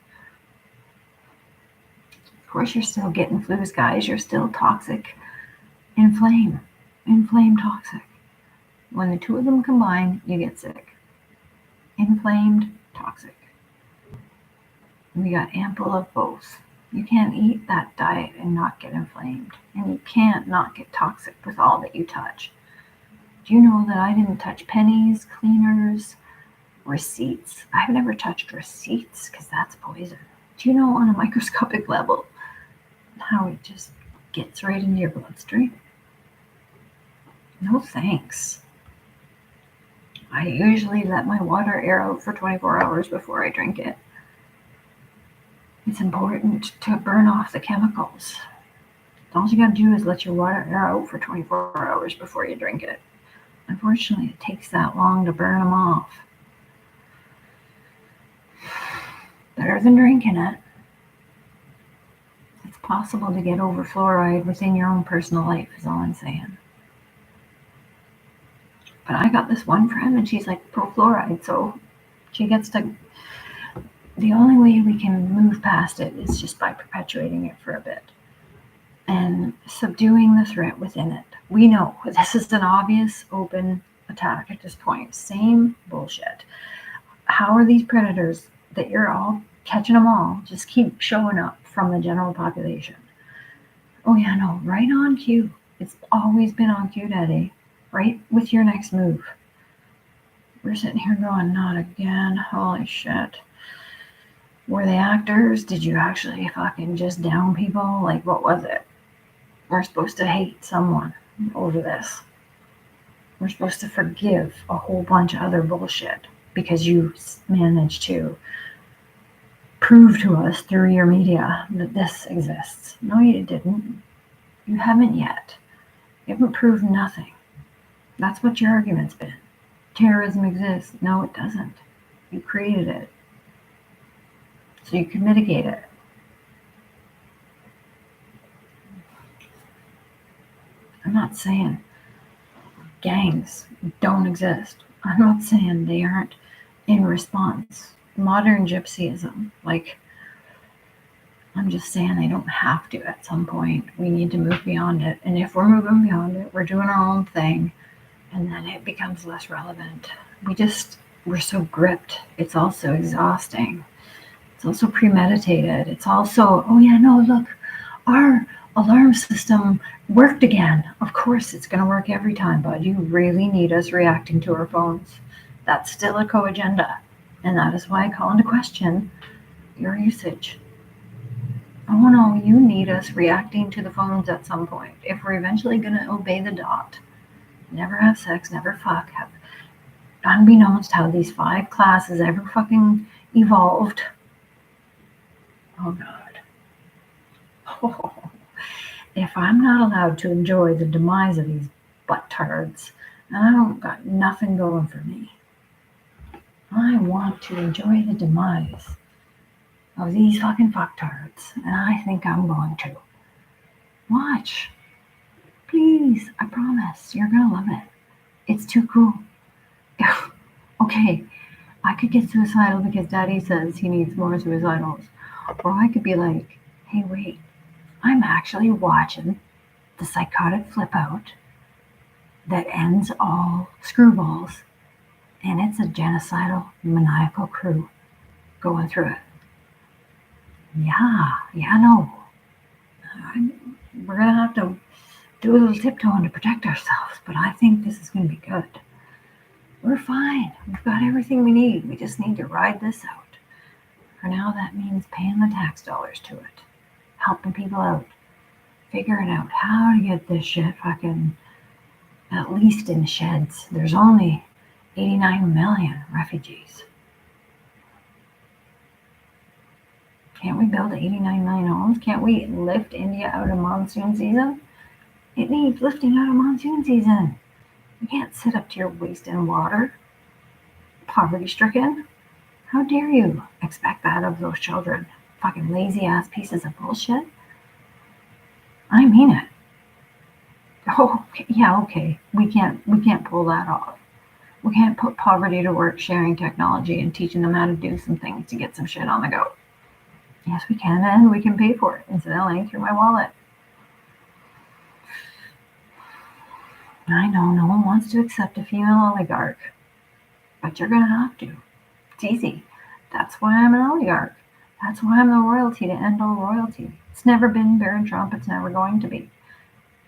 Of course you're still getting flus, guys. You're still toxic. Inflame toxic. When the two of them combine, you get sick. Inflamed, toxic. We got ample of both. You can't eat that diet and not get inflamed. And you can't not get toxic with all that you touch. Do you know that I didn't touch pennies, cleaners, receipts? I've never touched receipts because that's poison. Do you know on a microscopic level how it just gets right into your bloodstream? No thanks. I usually let my water air out for 24 hours before I drink it. It's important to burn off the chemicals. All you gotta do is let your water air out for 24 hours before you drink it. Unfortunately, it takes that long to burn them off. Better than drinking it. It's possible to get over fluoride within your own personal life, is all I'm saying. But I got this one friend and she's like pro fluoride, so she gets to. The only way we can move past it is just by perpetuating it for a bit and subduing the threat within it. We know this is an obvious open attack at this point. Same bullshit. How are these predators that you're all catching them all just keep showing up from the general population? Oh yeah, no, right on cue. It's always been on cue, Daddy. Right with your next move. We're sitting here going, not again. Holy shit. Were they actors? Did you actually fucking just down people? Like, what was it? We're supposed to hate someone over this. We're supposed to forgive a whole bunch of other bullshit because you managed to prove to us through your media that this exists. No, you didn't. You haven't yet. You haven't proved nothing. That's what your argument's been. Terrorism exists. No, it doesn't. You created it. So you can mitigate it. I'm not saying gangs don't exist. I'm not saying they aren't in response. Modern gypsyism, like, I'm just saying they don't have to at some point. We need to move beyond it. And if we're moving beyond it, we're doing our own thing. And then it becomes less relevant. We're so gripped. It's also exhausting. It's also premeditated. It's also, oh yeah, no, look, our alarm system worked again. Of course it's going to work every time, bud. You really need us reacting to our phones. That's still a co-agenda. And that is why I call into question your usage. Oh no, you need us reacting to the phones at some point. If we're eventually going to obey the dot, never have sex, never fuck, have unbeknownst how these 5 classes ever fucking evolved. Oh God. Oh, if I'm not allowed to enjoy the demise of these butt-tards, then I don't got nothing going for me. I want to enjoy the demise of these fucking fucktards, and I think I'm going to. Watch. Please, I promise, you're gonna love it. It's too cool. Okay, I could get suicidal because Daddy says he needs more suicidals. Or I could be like, hey, wait, I'm actually watching the psychotic flip out that ends all screwballs, and it's a genocidal, maniacal crew going through it. Yeah, no. We're going to have to do a little tiptoeing to protect ourselves, but I think this is going to be good. We're fine. We've got everything we need. We just need to ride this out. For now, that means paying the tax dollars to it, helping people out, figuring out how to get this shit fucking at least in sheds. There's only 89 million refugees. Can't we build 89 million homes? Can't we lift India out of monsoon season? It needs lifting out of monsoon season. You can't sit up to your waist in water, poverty-stricken. How dare you expect that of those children? Fucking lazy-ass pieces of bullshit. I mean it. Oh, yeah, okay. We can't pull that off. We can't put poverty to work sharing technology and teaching them how to do some things to get some shit on the go. Yes, we can, and we can pay for it, incidentally, through my wallet. I know no one wants to accept a female oligarch, but you're gonna have to. It's easy. That's why I'm an oligarch. That's why I'm the royalty to end all royalty. It's never been Baron Trump. It's never going to be.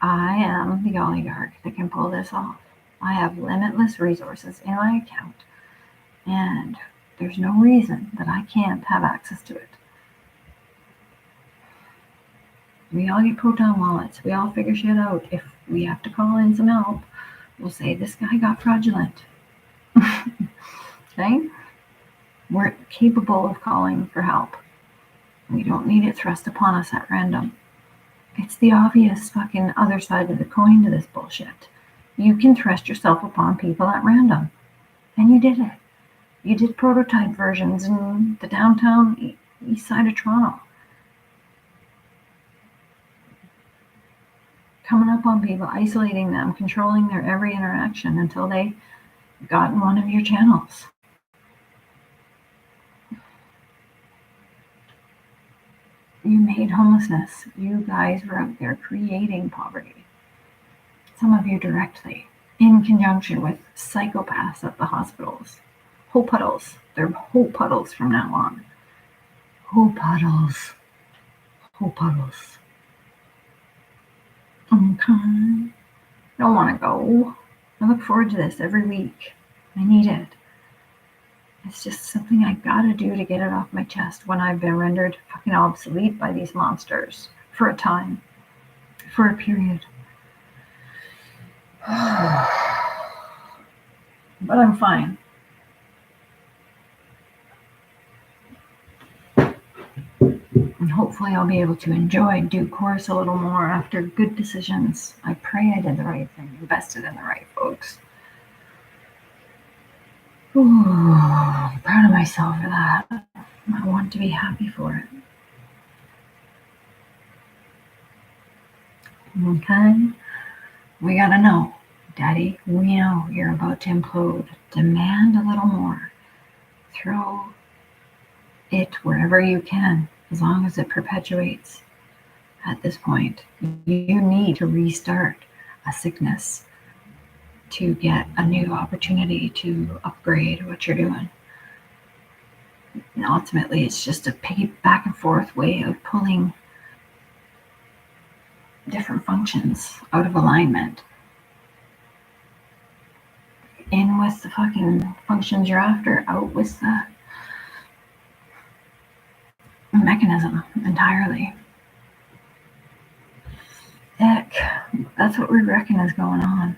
I am the oligarch that can pull this off. I have limitless resources in my account, and there's no reason that I can't have access to it. We all get Proton wallets. We all figure shit out. If we have to call in some help, we'll say this guy got fraudulent. Okay? We're capable of calling for help. We don't need it thrust upon us at random. It's the obvious fucking other side of the coin to this bullshit. You can thrust yourself upon people at random. And you did it. You did prototype versions in the downtown east side of Toronto. Coming up on people, isolating them, controlling their every interaction until they got in one of your channels. You made homelessness. You guys were out there creating poverty. Some of you directly, in conjunction with psychopaths at the hospitals. Whole puddles. They're whole puddles from now on. Whole puddles. Whole puddles. Okay. Don't want to go. I look forward to this every week. I need it. It's just something I gotta do to get it off my chest when I've been rendered fucking obsolete by these monsters. For a time. For a period. But I'm fine. And hopefully I'll be able to enjoy due course a little more after good decisions. I pray I did the right thing, invested in the right folks. Ooh, I'm proud of myself for that. I want to be happy for it. Okay? We gotta know. Daddy, we know you're about to implode. Demand a little more. Throw it wherever you can, as long as it perpetuates. At this point, you need to restart a sickness to get a new opportunity to upgrade what you're doing. And ultimately, it's just a back and forth way of pulling different functions out of alignment. In with the fucking functions you're after, out with the mechanism entirely. Heck, that's what we reckon is going on.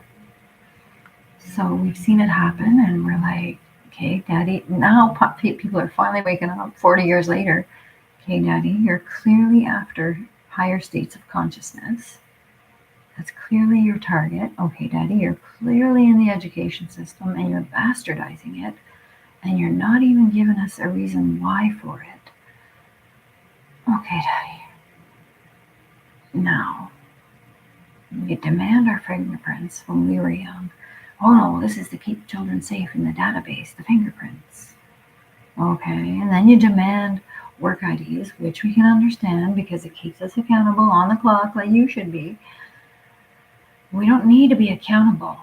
So we've seen it happen, and we're like, okay, Daddy, now people are finally waking up 40 years later. Okay, Daddy, you're clearly after higher states of consciousness. That's clearly your target. Okay, Daddy, you're clearly in the education system, and you're bastardizing it, and you're not even giving us a reason why for it. Okay, Daddy. Now, we demand our fingerprints when we were young. Oh no, this is to keep children safe in the database, the fingerprints. Okay, and then you demand work IDs, which we can understand because it keeps us accountable on the clock like you should be. We don't need to be accountable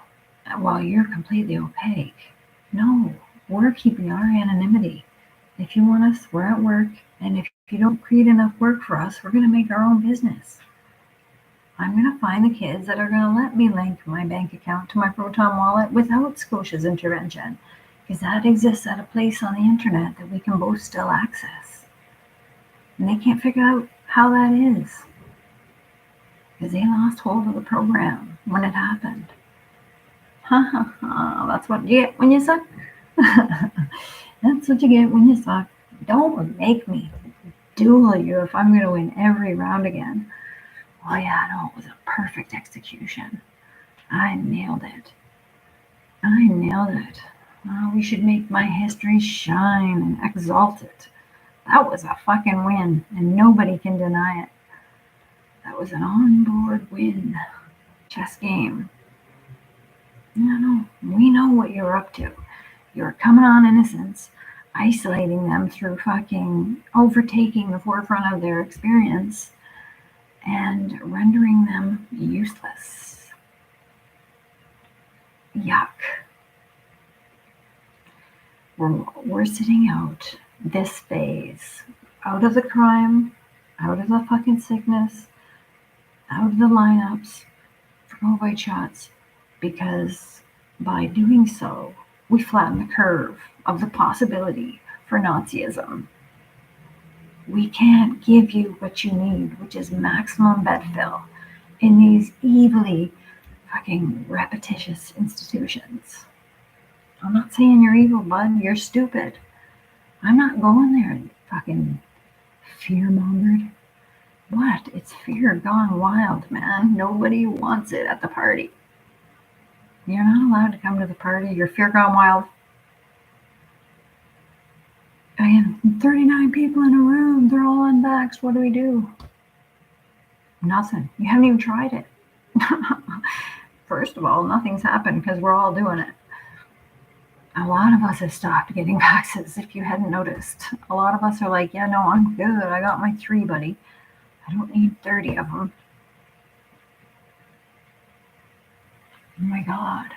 while you're completely opaque. No, we're keeping our anonymity. If you want us, we're at work, and if you don't create enough work for us, we're going to make our own business. I'm going to find the kids that are going to let me link my bank account to my Proton wallet without Scotia's intervention, because that exists at a place on the internet that we can both still access. And they can't figure out how that is, because they lost hold of the program when it happened. Ha ha ha, that's what you get when you suck. That's what you get when you suck. Don't make me duel you if I'm going to win every round again. Oh yeah, no, it was a perfect execution. I nailed it. We should make my history shine and exalt it. That was a fucking win, and nobody can deny it. That was an on-board win. Chess game. No, we know what you're up to. You're coming on innocents, isolating them through fucking overtaking the forefront of their experience, and rendering them useless. Yuck. We're sitting out this phase, out of the crime, out of the fucking sickness, out of the lineups for white shots, because By doing so, we flatten the curve of the possibility for Nazism. We can't give you what you need, which is maximum bed fill in these evilly fucking repetitious institutions. I'm not saying you're evil, bud. You're stupid. I'm not going there and fucking fear-mongered. What? It's fear gone wild, man. Nobody wants it at the party. You're not allowed to come to the party. You're fear gone wild. Again, 39 people in a room. They're all unvaxxed. What do we do? Nothing. You haven't even tried it. First of all, nothing's happened because we're all doing it. A lot of us have stopped getting vaccines, if you hadn't noticed. A lot of us are like, yeah, no, I'm good. I got my 3, buddy. I don't need 30 of them. Oh my God.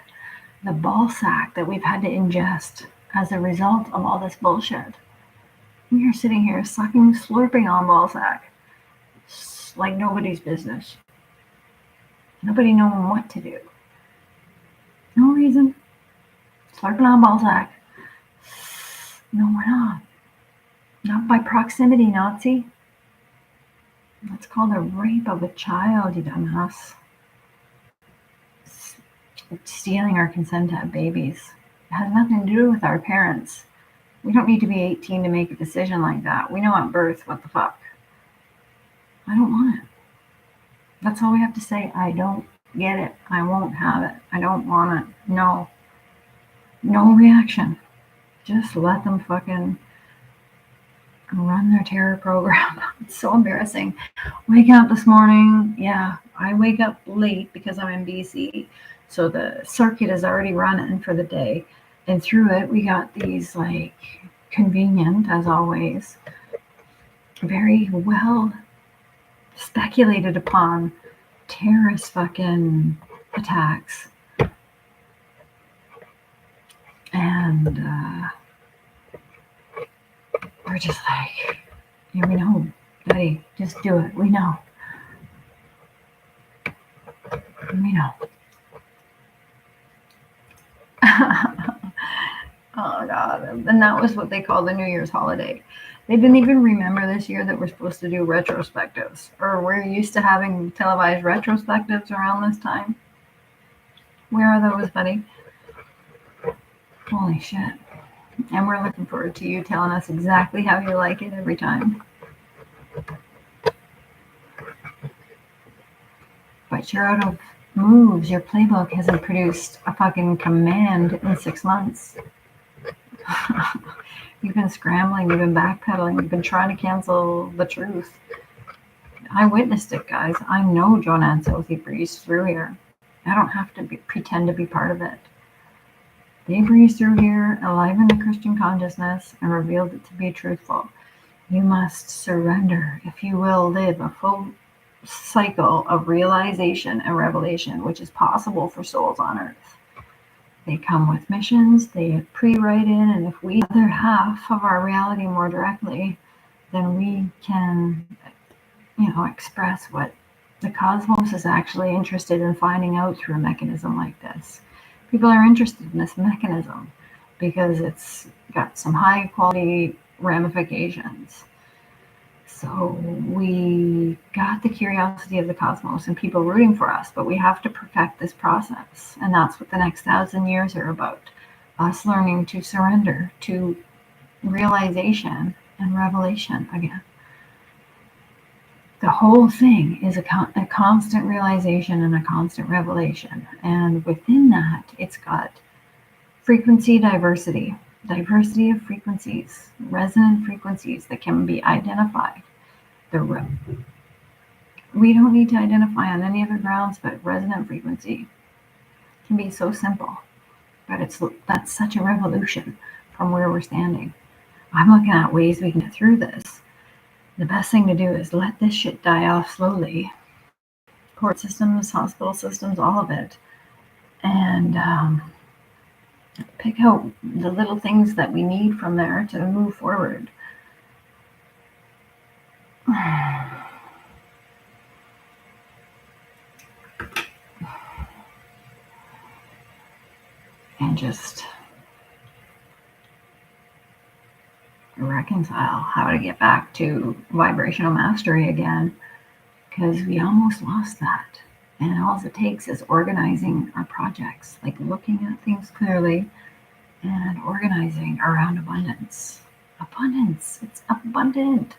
The ball sack that we've had to ingest as a result of all this bullshit. We are sitting here sucking, slurping on ball sack like nobody's business. Nobody knowing what to do. No reason. Slurping on ball sack. No, we're not. Not by proximity, Nazi. That's called a rape of a child, you dumbass. Stealing our consent to have babies. It has nothing to do with our parents. We don't need to be 18 to make a decision like that. We know at birth what the fuck. I don't want it. That's all we have to say. I don't get it. I won't have it. I don't want it. No. No reaction. Just let them fucking run their terror program. It's so embarrassing. Waking up this morning, yeah, I wake up late because I'm in BC. So the circuit is already running for the day. And through it, we got these, like, convenient, as always, very well speculated upon terrorist fucking attacks. And we're just like, yeah, we know, Daddy, just do it. We know. We know. Oh God. And that was what they call the New Year's holiday. They didn't even remember this year that we're supposed to do retrospectives, or we're used to having televised retrospectives around this time. Where are those, buddy? Holy shit. And we're looking forward to you telling us exactly how you like it every time. But you're out of moves. Your playbook hasn't produced a fucking command in 6 months. You've been scrambling, you've been backpedaling, you've been trying to cancel the truth. I witnessed it, guys. I know John Anselthi breezed through here. I don't have to pretend to be part of it. They breezed through here, enlivened the Christian consciousness, and revealed it to be truthful. You must surrender if you will live a full cycle of realization and revelation, which is possible for souls on earth. They come with missions, they pre-write in, and if we other half of our reality more directly, then we can, express what the cosmos is actually interested in finding out through a mechanism like this. People are interested in this mechanism because it's got some high quality ramifications. So we got the curiosity of the cosmos and people rooting for us, but we have to perfect this process. And that's what the next 1,000 years are about. Us learning to surrender to realization and revelation again. The whole thing is a constant realization and a constant revelation. And within that, it's got frequency diversity of frequencies, resonant frequencies that can be identified. We don't need to identify on any other grounds, but resonant frequency can be so simple. But that's such a revolution from where we're standing. I'm looking at ways we can get through this. The best thing to do is let this shit die off slowly. Court systems, hospital systems, all of it. And pick out the little things that we need from there to move forward. and just reconcile how to get back to vibrational mastery again, because we almost lost that. And all it takes is organizing our projects, like looking at things clearly and organizing around abundance. Abundance, it's abundant,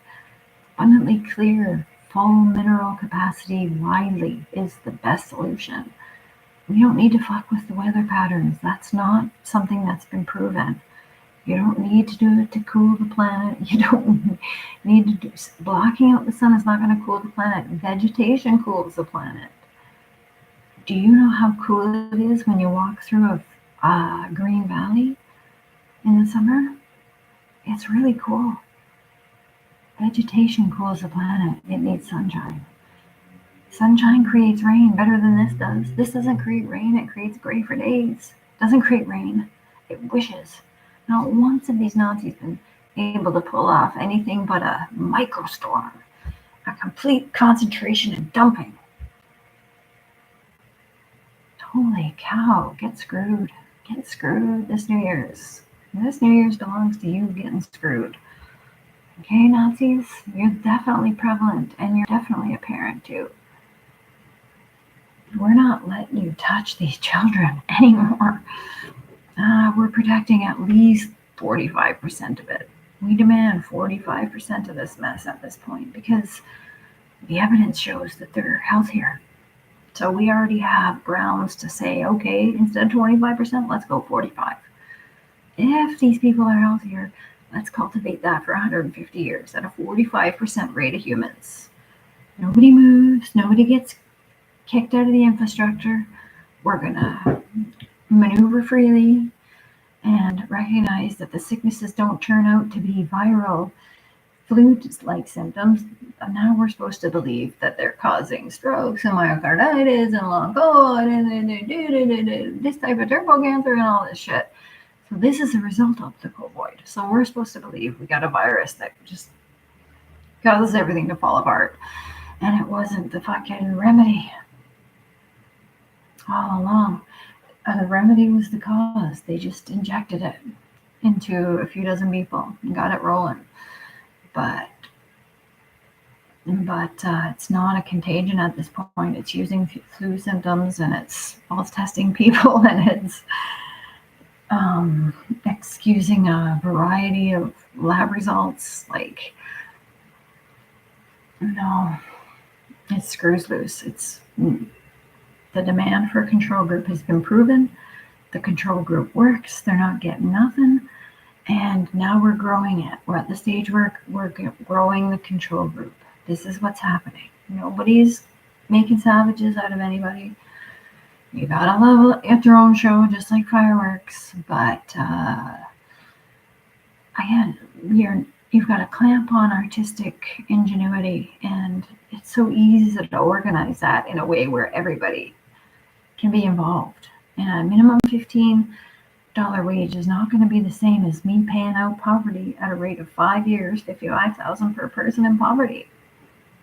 abundantly clear, full mineral capacity widely is the best solution. We don't need to fuck with the weather patterns. That's not something that's been proven. You don't need to do it to cool the planet. You don't need to do, blocking out the sun is not going to cool the planet. Vegetation cools the planet. Do you know how cool it is when you walk through a green valley in the summer? It's really cool. Vegetation cools the planet. It needs sunshine. Sunshine creates rain better than this does. This doesn't create rain. It creates gray for days. It doesn't create rain. It wishes. Not once have these Nazis been able to pull off anything but a microstorm, a complete concentration and dumping. Holy cow, get screwed. Get screwed this New Year's. This New Year's belongs to you getting screwed. Okay, Nazis, you're definitely prevalent and you're definitely a parent too. We're not letting you touch these children anymore. We're protecting at least 45% of it. We demand 45% of this mess at this point because the evidence shows that they're healthier. So we already have grounds to say, okay, instead of 25%, let's go 45. If these people are healthier, let's cultivate that for 150 years at a 45% rate of humans. Nobody moves, nobody gets kicked out of the infrastructure. We're gonna maneuver freely and recognize that the sicknesses don't turn out to be viral flu-like symptoms. And now we're supposed to believe that they're causing strokes and myocarditis and long COVID and this type of turbo cancer and all this shit. So this is a result of the COVID. So we're supposed to believe we got a virus that just causes everything to fall apart. And it wasn't the fucking remedy all along. The remedy was the cause. They just injected it into a few dozen people and got it rolling. But it's not a contagion at this point. It's using flu symptoms and it's false testing people and it's excusing a variety of lab results. Like, no, it screws loose. It's the demand for a control group has been proven. The control group works. They're not getting nothing. And now we're growing it. We're at the stage where we're growing the control group. This is what's happening. Nobody's making savages out of anybody. You gotta level it at your own show, just like fireworks. But again, you've got to clamp on artistic ingenuity, and it's so easy to organize that in a way where everybody can be involved. And a minimum $15 wage is not going to be the same as me paying out poverty at a rate of 5 years, $55,000 per person in poverty.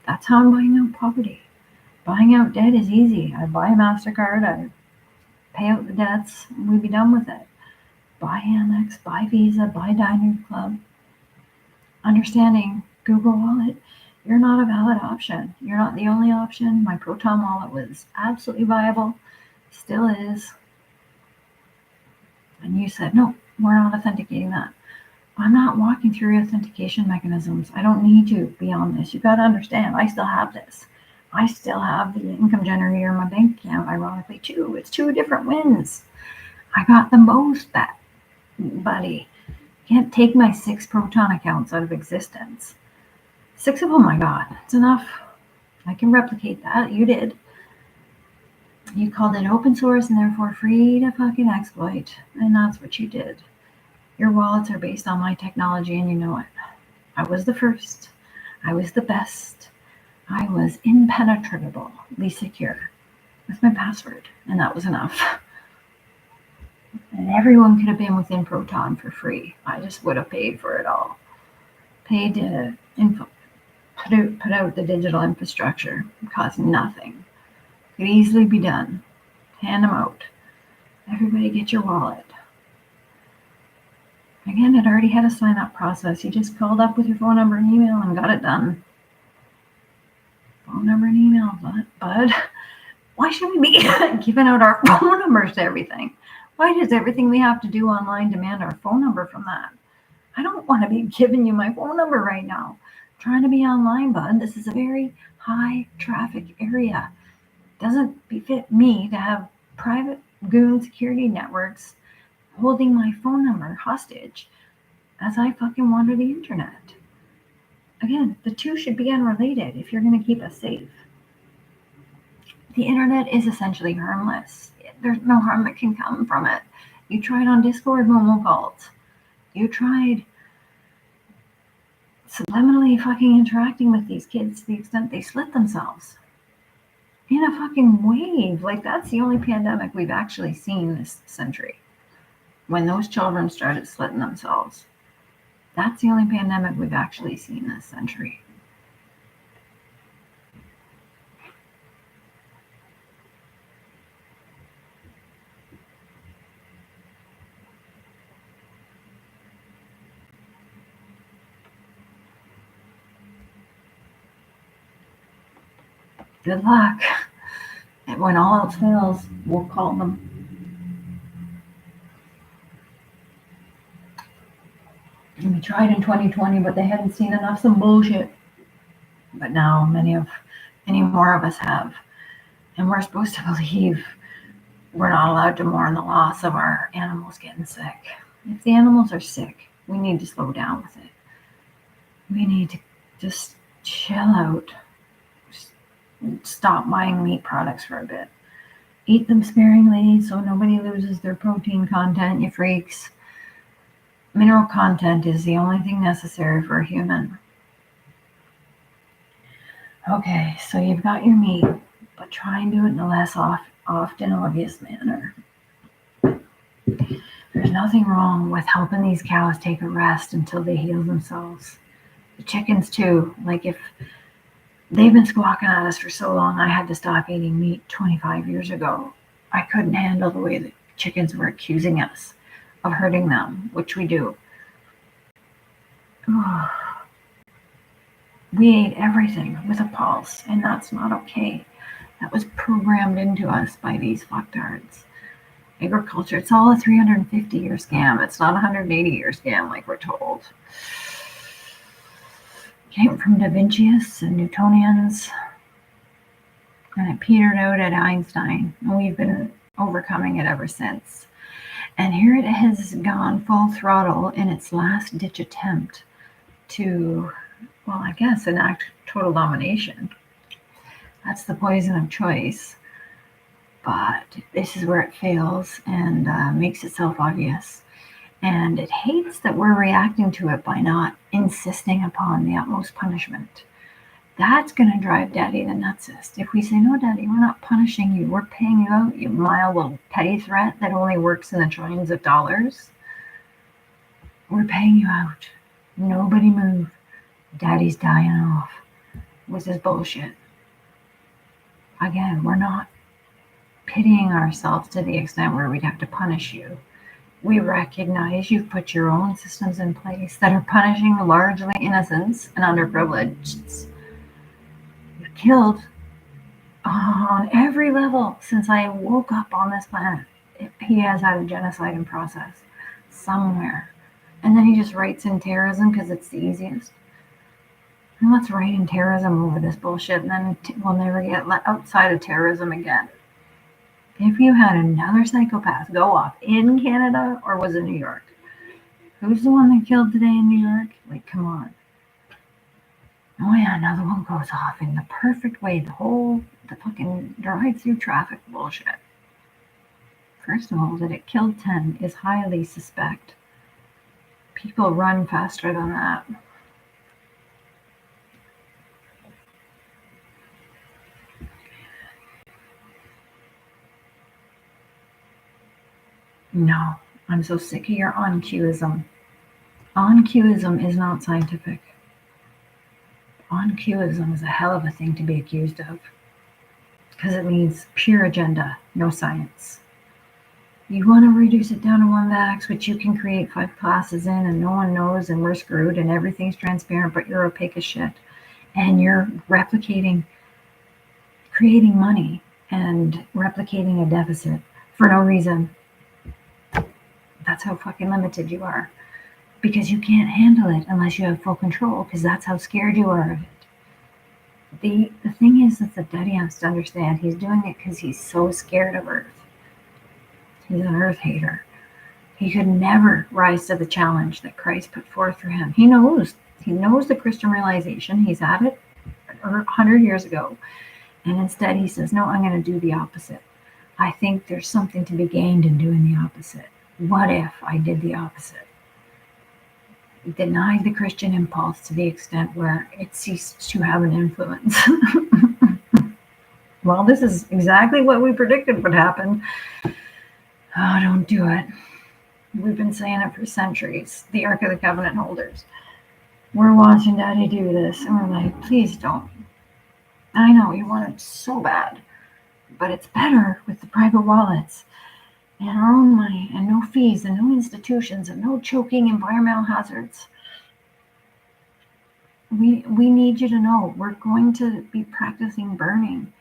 That's how I'm buying out poverty. Buying out debt is easy. I buy a MasterCard, I pay out the debts, and we'd be done with it. Buy Amex, buy Visa, buy Diners Club. Understanding Google Wallet, you're not a valid option. You're not the only option. My Proton Wallet was absolutely viable, still is. And you said, no, we're not authenticating that. I'm not walking through authentication mechanisms. I don't need to beyond this. You've got to understand, I still have this. I still have the income generator in my bank account, ironically, too. It's 2 different wins. I got them both, that buddy. Can't take my 6 Proton accounts out of existence. 6 of them I got. It's enough. I can replicate that. You did. You called it open source and therefore free to fucking exploit. And that's what you did. Your wallets are based on my technology and you know it. I was the first. I was the best. I was impenetrably secure with my password. And that was enough. And everyone could have been within Proton for free. I just would have paid for it all. Paid to put out the digital infrastructure. It cost nothing. Could easily be done. Hand them out. Everybody get your wallet. Again, it already had a sign-up process. You just called up with your phone number and email and got it done. Phone number and email, but why should we be giving out our phone numbers to everything? Why does everything we have to do online demand our phone number from that? I don't want to be giving you my phone number right now. I'm trying to be online, bud. This is a very high traffic area. Doesn't befit me to have private goon security networks holding my phone number hostage as I fucking wander the internet. Again, the two should be unrelated if you're going to keep us safe. The internet is essentially harmless. There's no harm that can come from it. You tried on Discord Momo calls. You tried subliminally fucking interacting with these kids to the extent they slit themselves. In a fucking wave. Like, that's the only pandemic we've actually seen this century. When those children started slitting themselves. That's the only pandemic we've actually seen this century. Good luck. And when all else fails, we'll call them. And we tried in 2020, but they hadn't seen enough some bullshit. But now many more of us have. And we're supposed to believe we're not allowed to mourn the loss of our animals getting sick. If the animals are sick, we need to slow down with it. We need to just chill out. Stop buying meat products for a bit. Eat them sparingly so nobody loses their protein content, you freaks. Mineral content is the only thing necessary for a human. Okay, so you've got your meat, but try and do it in a less often obvious manner. There's nothing wrong with helping these cows take a rest until they heal themselves. The chickens too. Like, if they've been squawking at us for so long, I had to stop eating meat 25 years ago. I couldn't handle the way the chickens were accusing us of hurting them, which we do. We ate everything with a pulse, and that's not okay. That was programmed into us by these fucktards. Agriculture, it's all a 350-year scam. It's not a 180-year scam like we're told. Came from Da Vinci's and Newtonians, and it petered out at Einstein, and we've been overcoming it ever since. And here it has gone full throttle in its last-ditch attempt to, well, I guess, enact total domination. That's the poison of choice. But this is where it fails and makes itself obvious. And it hates that we're reacting to it by not insisting upon the utmost punishment. That's going to drive Daddy the nutsest. If we say, no, Daddy, we're not punishing you. We're paying you out, you mild little petty threat that only works in the trillions of dollars. We're paying you out. Nobody move. Daddy's dying off with this bullshit. Again, we're not pitying ourselves to the extent where we'd have to punish you. We recognize you've put your own systems in place that are punishing largely innocents and underprivileged. You've killed on every level since I woke up on this planet. He has had a genocide in process somewhere. And then he just writes in terrorism because it's the easiest. And let's write in terrorism over this bullshit, and then we'll never get let outside of terrorism again. If you had another psychopath go off in Canada, or was it New York? Who's the one that killed today in New York? Like, come on. Oh yeah, another one goes off in the perfect way. The fucking drive-through traffic bullshit. First of all, that it killed 10 is highly suspect. People run faster than that. No, I'm so sick of your on-cueism. On-cueism is not scientific. On-cueism is a hell of a thing to be accused of, because it means pure agenda, no science. You want to reduce it down to one vax, which you can create 5 classes in and no one knows and we're screwed and everything's transparent, but you're opaque as shit. And you're creating money and replicating a deficit for no reason. That's how fucking limited you are. Because you can't handle it unless you have full control, because that's how scared you are of it. The thing is that the daddy has to understand he's doing it because he's so scared of Earth. He's an Earth hater. He could never rise to the challenge that Christ put forth for him. He knows the Christian realization. He's had it 100 years ago. And instead he says, no, I'm going to do the opposite. I think there's something to be gained in doing the opposite. What if I did the opposite? Denied the Christian impulse to the extent where it ceased to have an influence. Well, this is exactly what we predicted would happen. Oh, don't do it. We've been saying it for centuries. The Ark of the Covenant holders. We're watching Daddy do this, and we're like, please don't. I know you want it so bad, but it's better with the private wallets and our own money and no fees and no institutions and no choking environmental hazards. We need you to know we're going to be practicing burning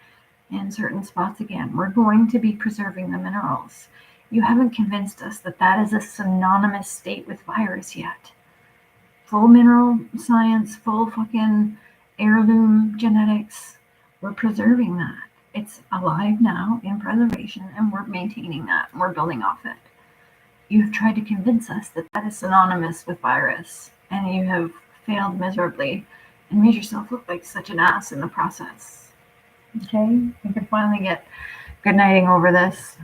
in certain spots again. We're going to be preserving the minerals. You haven't convinced us that that is a synonymous state with virus yet. Full mineral science, full fucking heirloom genetics. We're preserving that. It's alive now in preservation, and we're maintaining that. We're building off it. You've tried to convince us that that is synonymous with virus, and you have failed miserably and made yourself look like such an ass in the process. Okay? We can finally get good nighting over this.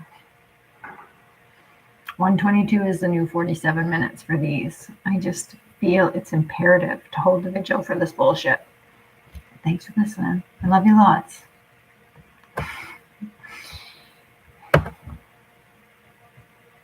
122 is the new 47 minutes for these. I just feel it's imperative to hold the vigil for this bullshit. Thanks for listening. I love you lots.